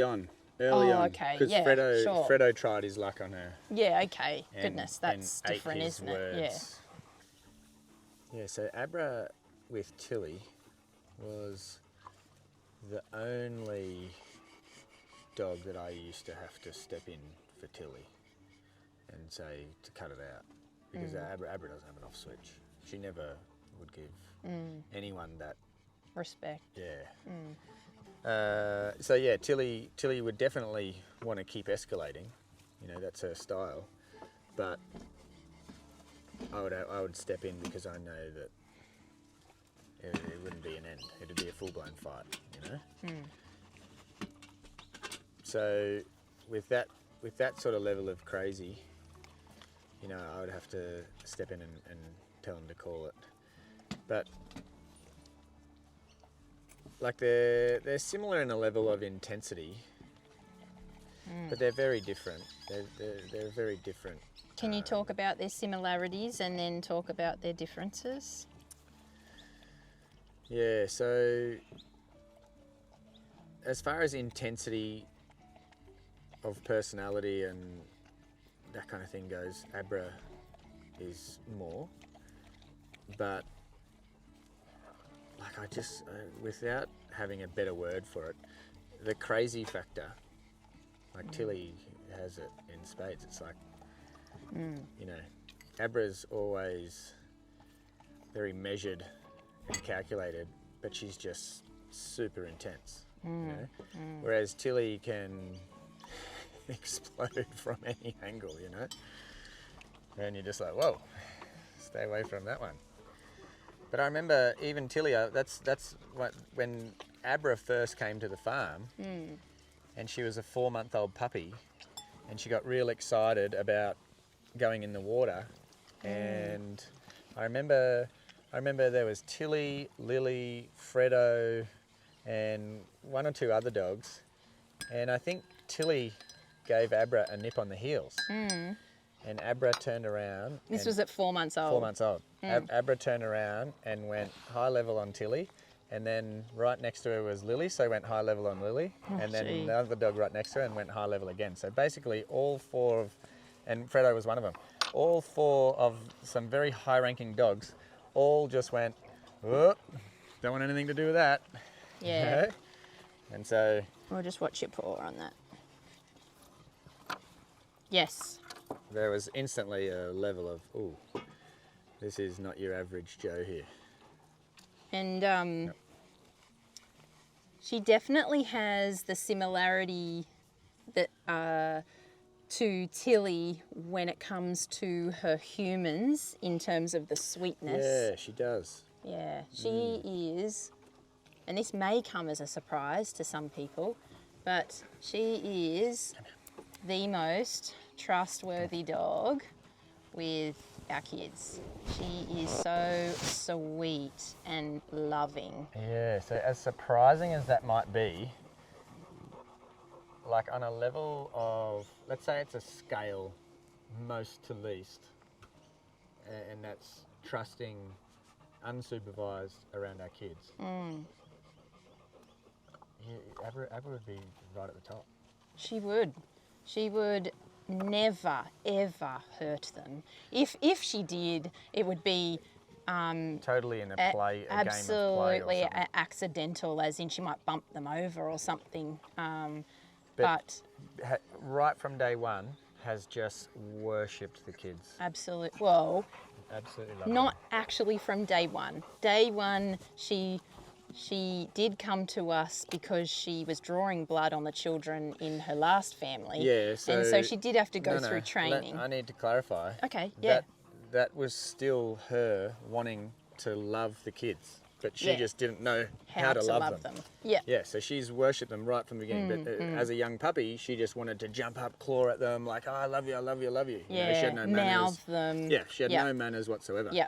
on. okay, Because yeah, sure. Fredo tried his luck on her. Yeah, okay. and- Goodness, that's and ate different, his isn't it? Yeah. words. Yeah, so Abra with Tilly was the only dog that I used to have to step in for Tilly and say to cut it out, because Abra doesn't have an off switch. She never would give anyone that Respect. Tilly would definitely want to keep escalating. That's her style. But I would step in because I know that it wouldn't be an end. It'd be a full-blown fight. So with that sort of level of crazy, you know, I would have to step in and tell them to call it. But like they're similar in a level of intensity, but they're very different. They're very different. Can you talk about their similarities and then talk about their differences? Yeah, so as far as intensity of personality and that kind of thing goes, Abra is more. But like without having a better word for it, the crazy factor, like Tilly has it in spades. It's like, you know, Abra's always very measured and calculated, but she's just super intense. You know? Whereas Tilly can explode from any angle, you know, and you're just like, whoa, stay away from that one. But I remember even Tilly, that's when Abra first came to the farm, and she was a 4-month-old puppy, and she got real excited about going in the water, and I remember there was Tilly, Lily, Fredo, and 1 or 2 other dogs, and I think Tilly gave Abra a nip on the heels. And Abra turned around. This was at 4 months old. 4 months old. Abra turned around and went high level on Tilly, and then right next to her was Lily, so went high level on Lily, and then the other dog right next to her and went high level again. So basically all 4 of, and Fredo was one of them, all 4 of some very high ranking dogs all just went, oh, don't want anything to do with that. Yeah. You know? And so... We'll just watch your paw on that. Yes. There was instantly a level of, ooh, this is not your average Joe here. And she definitely has the similarity that to Tilly when it comes to her humans in terms of the sweetness. Yeah, she does. Yeah, she is, and this may come as a surprise to some people, but she is the most trustworthy dog with our kids. She is so sweet and loving. Yeah, so as surprising as that might be, like on a level of, let's say it's a scale most to least, and that's trusting unsupervised around our kids. Yeah, Abra would be right at the top. She would. She would never, ever hurt them. If she did, it would be totally in a play, a absolutely game of play or something. accidental, as in she might bump them over or something. But right from day one, has just worshipped the kids. Absolutely. Well, absolutely love not actually from day one. Day one, she did come to us because she was drawing blood on the children in her last family. Yeah, and so she did have to go through training. I need to clarify. Okay, yeah. That was still her wanting to love the kids, but she just didn't know how to love them. Yeah. Yeah, so she's worshipped them right from the beginning. But as a young puppy, she just wanted to jump up, claw at them, like, oh, I love you, I love you, I love you. Yeah, you know, she had no manners. mouth them. Yeah, she had no manners whatsoever. Yeah.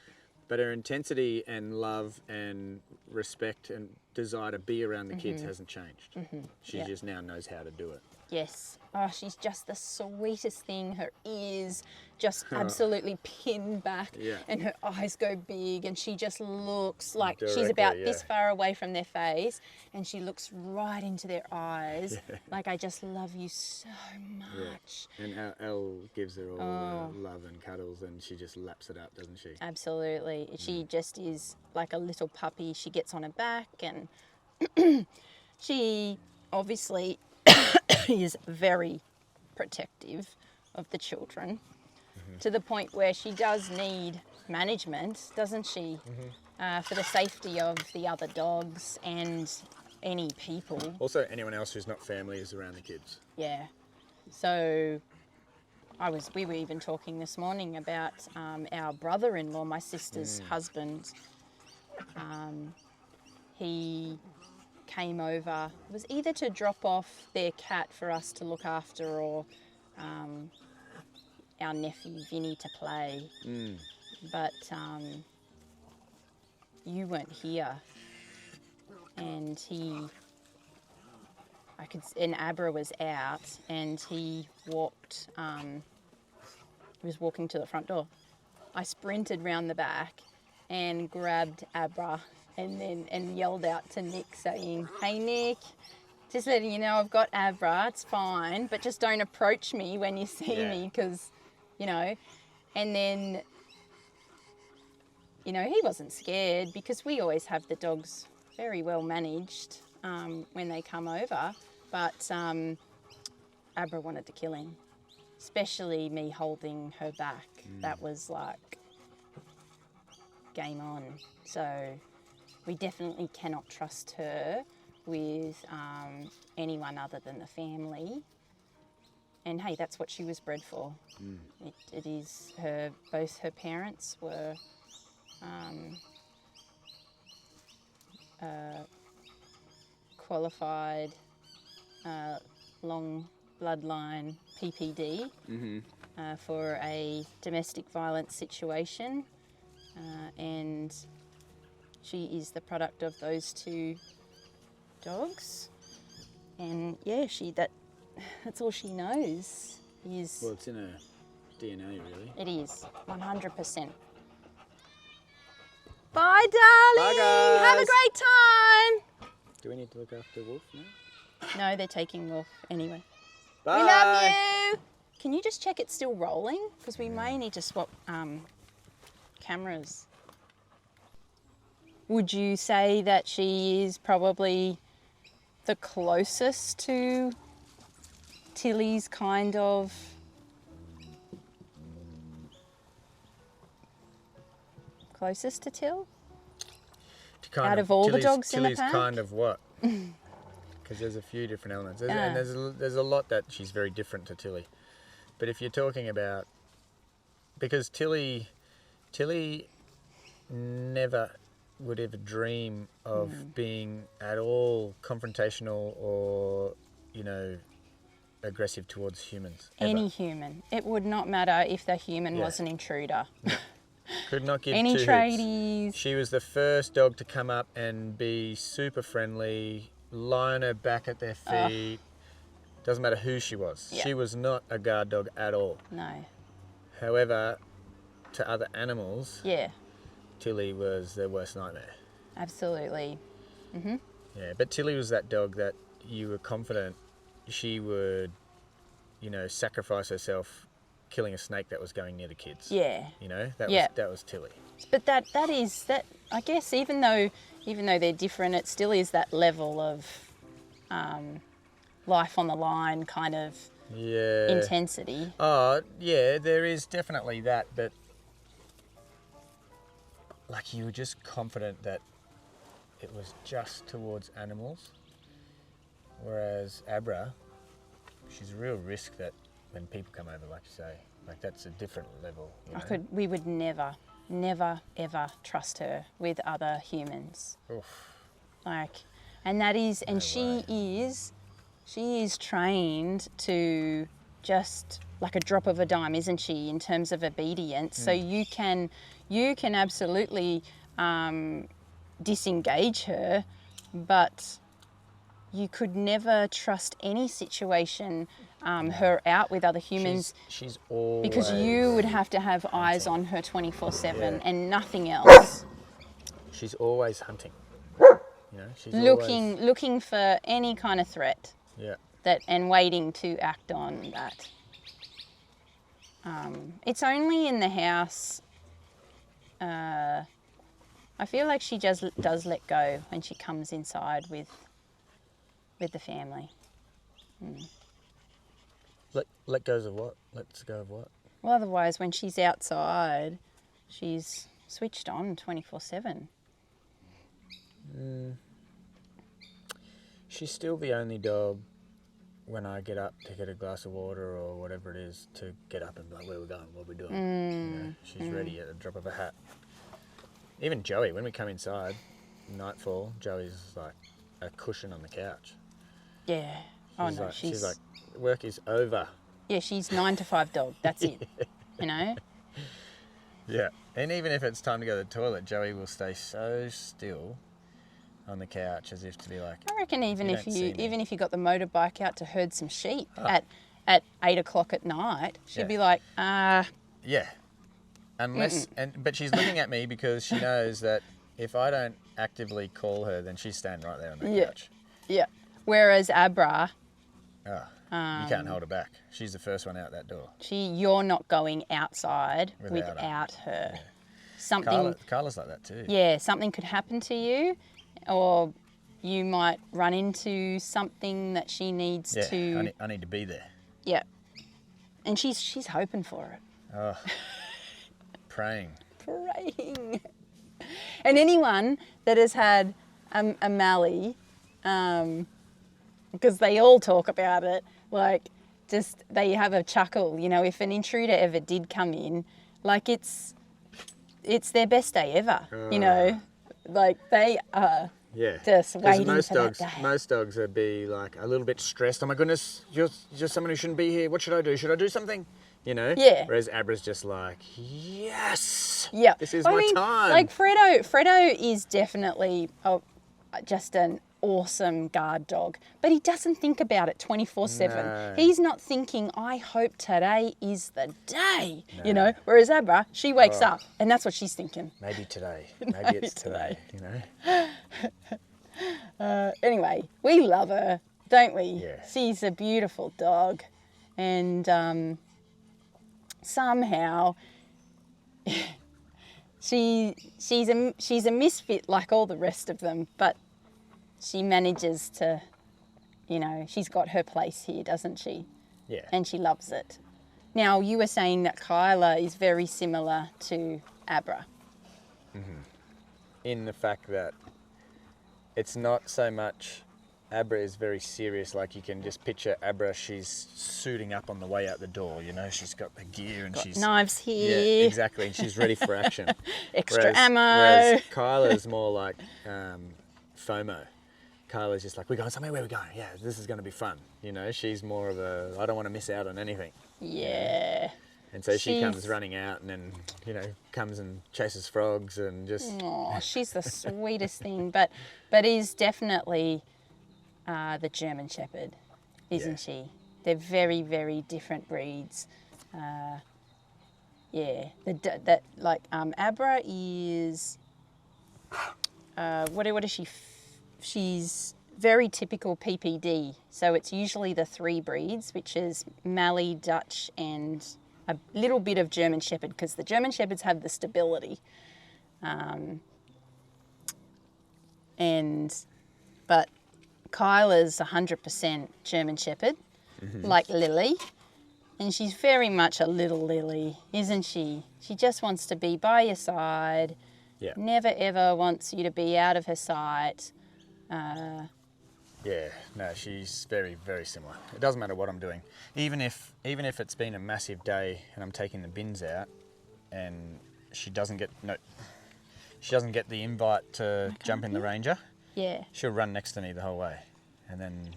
But her intensity and love and respect and desire to be around the kids hasn't changed. She just now knows how to do it. Yes. Oh, she's just the sweetest thing. Her ears just absolutely pin back and her eyes go big, and she just looks like she's about this far away from their face, and she looks right into their eyes like, I just love you so much. Yeah. And Elle gives her all love and cuddles, and she just laps it up, doesn't she? Absolutely. She just is like a little puppy. She gets on her back, and she obviously is very protective of the children to the point where she does need management, doesn't she, for the safety of the other dogs and any people. Also, anyone else who's not family is around the kids. Yeah. So we were even talking this morning about our brother-in-law, my sister's husband. He came over, it was either to drop off their cat for us to look after, or our nephew Vinny to play, but you weren't here, and and Abra was out, and he walked. He was walking to the front door. I sprinted round the back and grabbed Abra and yelled out to Nick saying, "Hey Nick, just letting you know I've got Abra, it's fine, but just don't approach me when you see me because, you know." And then, you know, he wasn't scared because we always have the dogs very well managed when they come over, but Abra wanted to kill him, especially me holding her back. That was like game on. So we definitely cannot trust her with anyone other than the family. And hey, that's what she was bred for. It is her. Both her parents were qualified long bloodline PPD for a domestic violence situation, and she is the product of those two dogs. And yeah, that's all she knows is. Well, it's in her DNA, really. It is 100%. Bye, darling. Bye, guys. Have a great time. Do we need to look after Wolf now? No, they're taking Wolf anyway. Bye. We love you. Can you just check it's still rolling? Because we may need to swap cameras. Would you say that she is probably the closest to Tilly's kind of? Closest to Till? Out of all the dogs in the pack? Kind of what? Because there's a few different elements. And there's a lot that she's very different to Tilly. But if you're talking about... Because Tilly never would ever dream of being at all confrontational or, you know, aggressive towards humans. Any human. It would not matter if the human was an intruder. Could not give any two tradies. hoots. She was the first dog to come up and be super friendly, lie on her back at their feet. Doesn't matter who she was. Yeah. She was not a guard dog at all. No. However, to other animals, Yeah. Tilly was their worst nightmare. Absolutely. Mhm. Yeah, but Tilly was that dog that you were confident she would, you know, sacrifice herself killing a snake that was going near the kids. Yeah. You know, that was Tilly. But that I guess even though they're different, it still is that level of life on the line kind of intensity. Oh, yeah, there is definitely that, but like you were just confident that it was just towards animals, whereas Abra, she's a real risk that when people come over, like you say, like that's a different level. You know? We would never, ever trust her with other humans. Oof. Like, and that is, and she is trained to just like a drop of a dime, isn't she, in terms of obedience? So you can absolutely disengage her, but you could never trust any situation her out with other humans. She's always because you would have to have eyes on her 24/7 and nothing else. She's always hunting. You know, she's looking for any kind of threat. Yeah. And waiting to act on that. It's only in the house. I feel like she just does let go when she comes inside with the family. Let go of what? Let's go of what? Well, otherwise, when she's outside, she's switched on 24/7. She's still the only dog when I get up to get a glass of water or whatever it is to get up and be like, where are we going? What are we doing? You know, she's ready at the drop of a hat. Even Joey, when we come inside, nightfall, Joey's like a cushion on the couch. Yeah. She's like, work is over. Yeah, she's 9 to 5 dog. That's it. You know? Yeah. And even if it's time to go to the toilet, Joey will stay so still on the couch as if to be like, I reckon even "You if don't see you me." even if you got the motorbike out to herd some sheep Oh. at 8 o'clock at night, she'd Yeah. be like, Yeah. Unless, but she's looking at me because she knows that if I don't actively call her, then she's standing right there on the Yeah. couch. yeah. Whereas Abra, Oh, you can't hold her back. She's the first one out that door. you're not going outside Without without her. Yeah. Something, Carla's like that too. yeah, something could happen to you, or you might run into something that she needs Yeah, to. I need to be there. Yeah, and she's hoping for it. Oh, praying. Praying. And anyone that has had a Mallee, because they all talk about it, like just they have a chuckle, you know, if an intruder ever did come in, like it's their best day ever, you know, like they are Yeah. just 'Cause waiting most for dogs, that day. most dogs would be like a little bit stressed. Oh my goodness, you're someone who shouldn't be here. What should I do? Should I do something? You know? Yeah. Whereas Abra's just like, yes. Yeah. This is I my mean, time. Like Fredo is definitely just an awesome guard dog, but he doesn't think about it 24/7. No. He's not thinking, I hope today is the day, you know? Whereas Abra, she wakes up and that's what she's thinking. Maybe today. Maybe it's today. You know? Anyway, we love her, don't we? Yeah. She's a beautiful dog, and somehow she's a misfit like all the rest of them, but she manages to, you know, she's got her place here, doesn't she? Yeah. And she loves it. Now, you were saying that Kyla is very similar to Abra. In the fact that it's not so much Abra is very serious, like you can just picture Abra, she's suiting up on the way out the door, you know, she's got the gear and she's... Knives here. Yeah, exactly, and she's ready for action. Extra ammo. Whereas Kyla's more like FOMO. Kyla's just like, we're going somewhere, where are we going? Yeah, this is going to be fun. You know, she's more of a, I don't want to miss out on anything. Yeah. And so she She's- comes running out and then, you know, comes and chases frogs and just... Oh, she's the sweetest thing, but is definitely the German Shepherd, isn't she? They're very, very different breeds. Yeah, Abra is what is she? She's very typical PPD. So it's usually the 3 breeds, which is Mallee, Dutch, and a little bit of German Shepherd, because the German Shepherds have the stability. But Kyla's 100% German Shepherd, like Lily. And she's very much a little Lily, isn't she? She just wants to be by your side. Yeah. Never ever wants you to be out of her sight. Yeah, no, she's very, very similar. It doesn't matter what I'm doing. Even if it's been a massive day and I'm taking the bins out and she doesn't get the invite to jump in the Ranger, Yeah. she'll run next to me the whole way. And then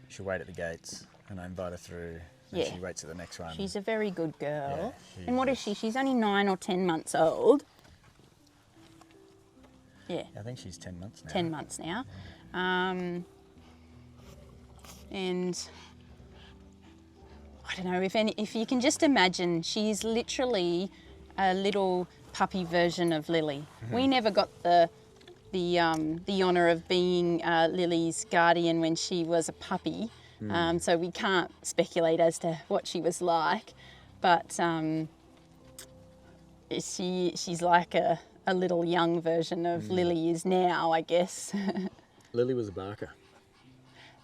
she'll wait at the gates and I invite her through and Yeah. she waits at the next one. She's a very good girl. Yeah, And what is she? She's only 9 or 10 months old. Yeah, I think she's 10 months now. 10 months now. And I don't know, if you can just imagine, she's literally a little puppy version of Lily. We never got the honour of being Lily's guardian when she was a puppy, so we can't speculate as to what she was like. But she's like a little young version of Lily is now, I guess. Lily was a barker.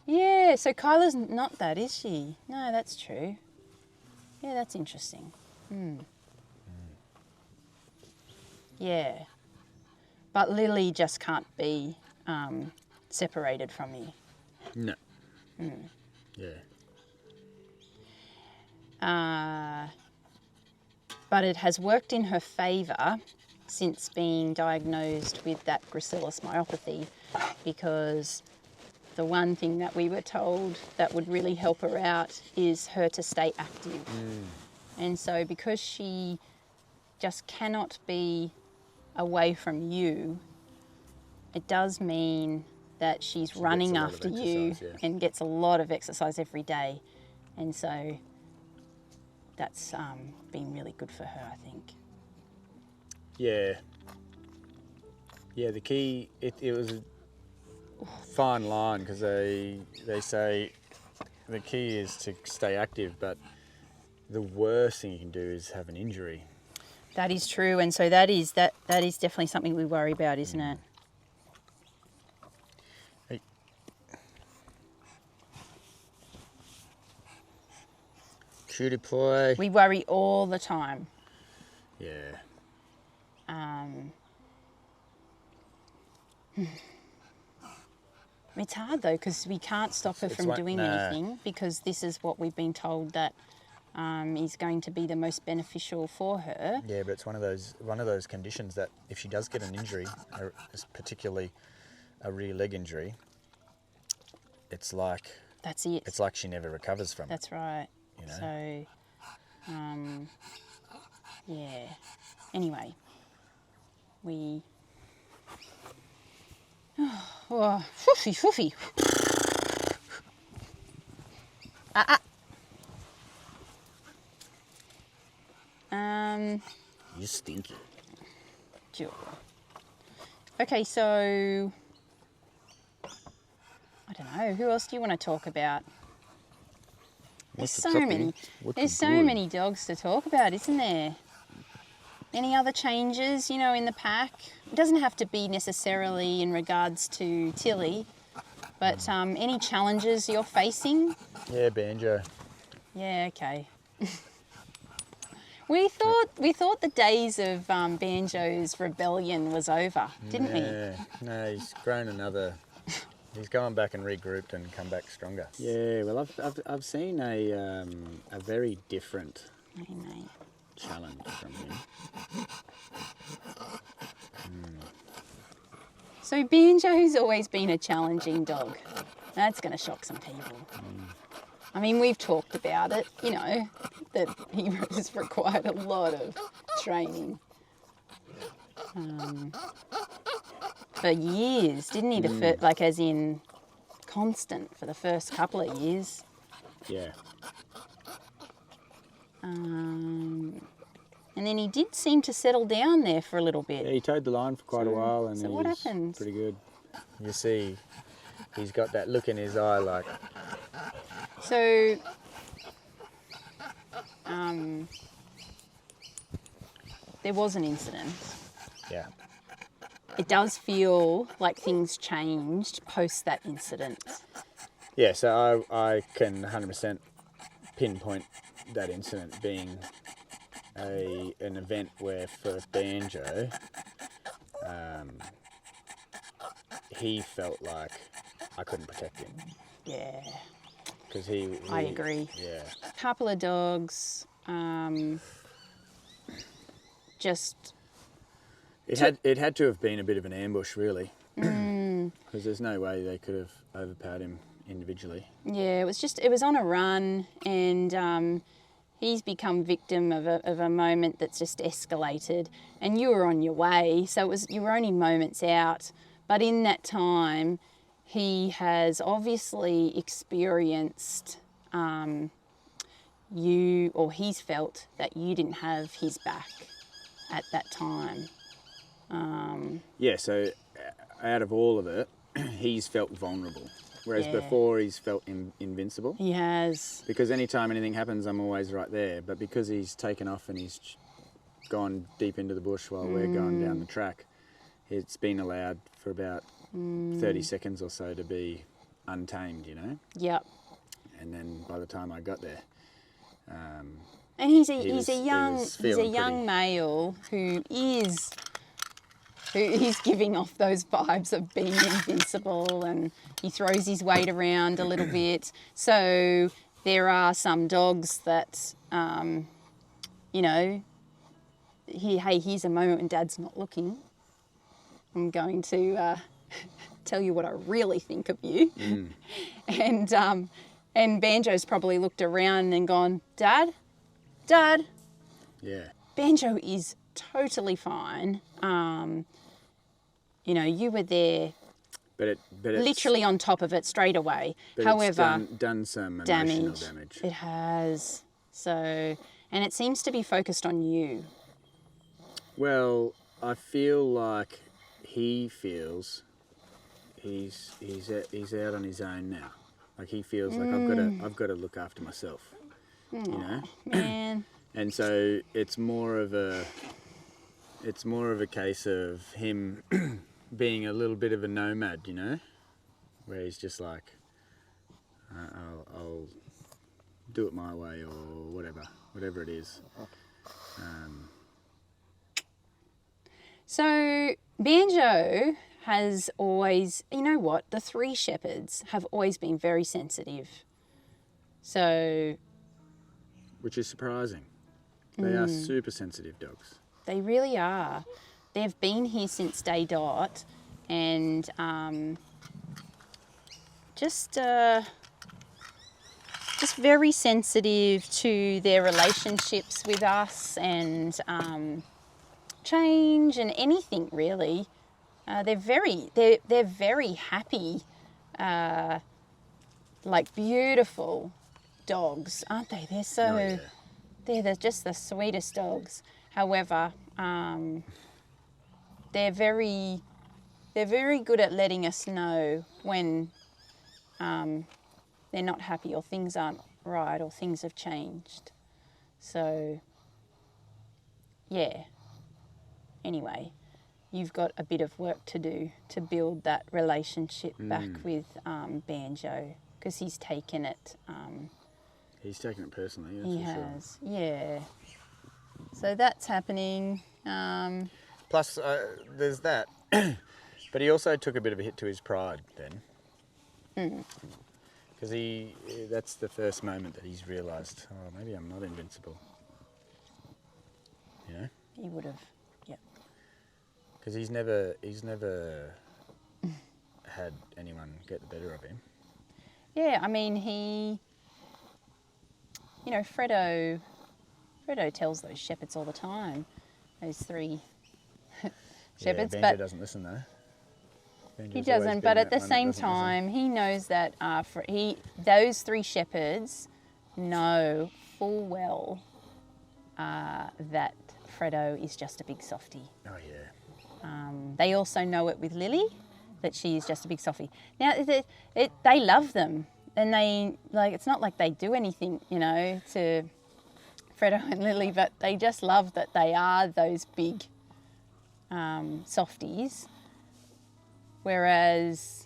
Yeah, so Kyla's not that, is she? No, that's true. Yeah, that's interesting. Yeah. But Lily just can't be separated from you. No. Yeah. But it has worked in her favour since being diagnosed with that gracilis myopathy, because the one thing that we were told that would really help her out is her to stay active. And so because she just cannot be away from you, it does mean that she's running after you and gets a lot of exercise every day. And so that's been really good for her, I think. Yeah. Yeah, the key, it was a fine line because they say the key is to stay active, but the worst thing you can do is have an injury. That is true, and so that is definitely something we worry about, isn't it? Hey. CutiePie. We worry all the time. Yeah. It's hard though because we can't stop her from doing anything because this is what we've been told that is going to be the most beneficial for her. Yeah, but it's one of those conditions that if she does get an injury, particularly a rear leg injury, it's like that's it. It's like she never recovers from it. That's right. You know? So, yeah. Anyway, we. Oh, foofy, foofy. You stinky. Sure. Okay, so I don't know. Who else do you want to talk about? There's so many dogs to talk about, isn't there? Any other changes, in the pack? It doesn't have to be necessarily in regards to Tilly, but any challenges you're facing? Yeah, Banjo. Yeah, okay. We thought the days of Banjo's rebellion was over, didn't we? Yeah, no, he's grown another. He's gone back and regrouped and come back stronger. Yeah, well, I've seen a very different challenge from him. So Banjo's always been a challenging dog. That's going to shock some people. I mean, we've talked about it, that he has required a lot of training. For years, didn't he? As in constant for the first couple of years. Yeah. And then he did seem to settle down there for a little bit. Yeah, he towed the line for quite a while, and so what happened? Pretty good. You see, he's got that look in his eye, like. So, there was an incident. Yeah. It does feel like things changed post that incident. Yeah, so I can 100% pinpoint that incident being an event where for Banjo, he felt like I couldn't protect him. Yeah. Because he I agree. Yeah. A couple of dogs, just. It had to have been a bit of an ambush, really, because there's no way they could have overpowered him individually. Yeah, it was on a run, and he's become victim of a moment that's just escalated, and you were on your way, so you were only moments out, but in that time, he has obviously experienced he's felt that you didn't have his back at that time. Yeah, so out of all of it, he's felt vulnerable. Whereas before he's felt invincible. He has. Because anytime anything happens, I'm always right there. But because he's taken off and he's gone deep into the bush while we're going down the track, it's been allowed for about 30 seconds or so to be untamed, Yep. And then by the time I got there... and he's a young male who is giving off those vibes of being invincible, and he throws his weight around a little bit. So there are some dogs that, here's a moment when Dad's not looking. I'm going to tell you what I really think of you. And Banjo's probably looked around and gone, Dad. Yeah. Banjo is totally fine. You know, you were there But it's literally on top of it straight away. However, it's done some emotional damage. It has. So, and it seems to be focused on you. Well, I feel like he feels he's out on his own now. Like he feels like I've got to look after myself. You know? Man. And so it's more of a case of him being a little bit of a nomad, you know, where he's just like, I'll do it my way or whatever it is. So Banjo has always, you know what, the 3 shepherds have always been very sensitive. So... Which is surprising. They are super sensitive dogs. They really are. They've been here since day dot, and just very sensitive to their relationships with us and change and anything really. They're very happy, like beautiful dogs, aren't they? They're so. Oh, yeah. They're just the sweetest dogs. However, they're very good at letting us know when they're not happy or things aren't right or things have changed. So, yeah. Anyway, you've got a bit of work to do to build that relationship back with Banjo, because he's taken it. He's taken it personally, that's He for has, yeah. So that's happening. Plus, there's that. But he also took a bit of a hit to his pride then. Because that's the first moment that he's realised, oh, maybe I'm not invincible. You know? He would have, yeah. Because he's never had anyone get the better of him. Yeah, I mean, you know, Fredo tells those shepherds all the time, those 3 shepherds. Banjo but doesn't listen though. Banjo's he doesn't. always But been at the that one that same doesn't listen. time, he knows that those 3 shepherds know full well that Fredo is just a big softie. Oh yeah. They also know it with Lily, that she is just a big softie. Now, they love them. And they, like, it's not like they do anything, you know, to Fredo and Lily, but they just love that they are those big softies. Whereas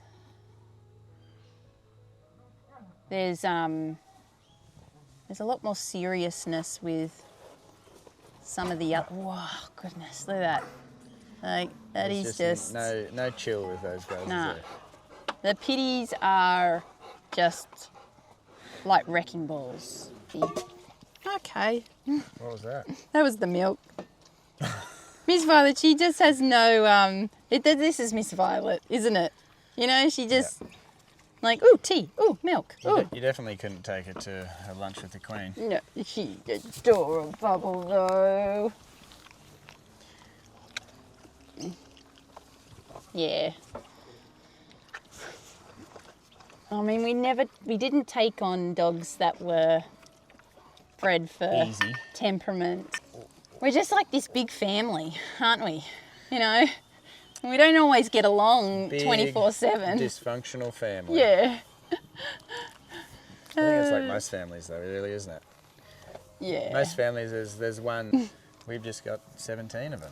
there's a lot more seriousness with some of the other. Whoa, goodness, look at that. Like, that There's is just no chill with those guys. Nah. Is there? The pitties are just like wrecking balls. Okay. What was that? That was the milk. Miss Violet, she just has no, this is Miss Violet, isn't it? You know, she just, like, ooh, tea, ooh, milk, ooh. You definitely couldn't take it to a lunch with the Queen. No, she's adorable though. Yeah. I mean, we didn't take on dogs that were bred for Easy. temperament. We're just like this big family, aren't we? You know, we don't always get along Big, 24/7. Dysfunctional family. Yeah. I think it's like most families though, really, isn't it? Yeah. Most families, there's one, we've just got 17 of them.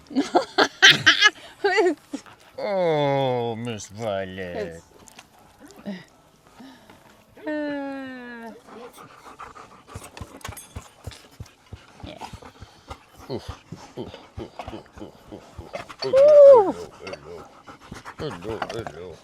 Oh, Miss Violet. Yeah. Hello.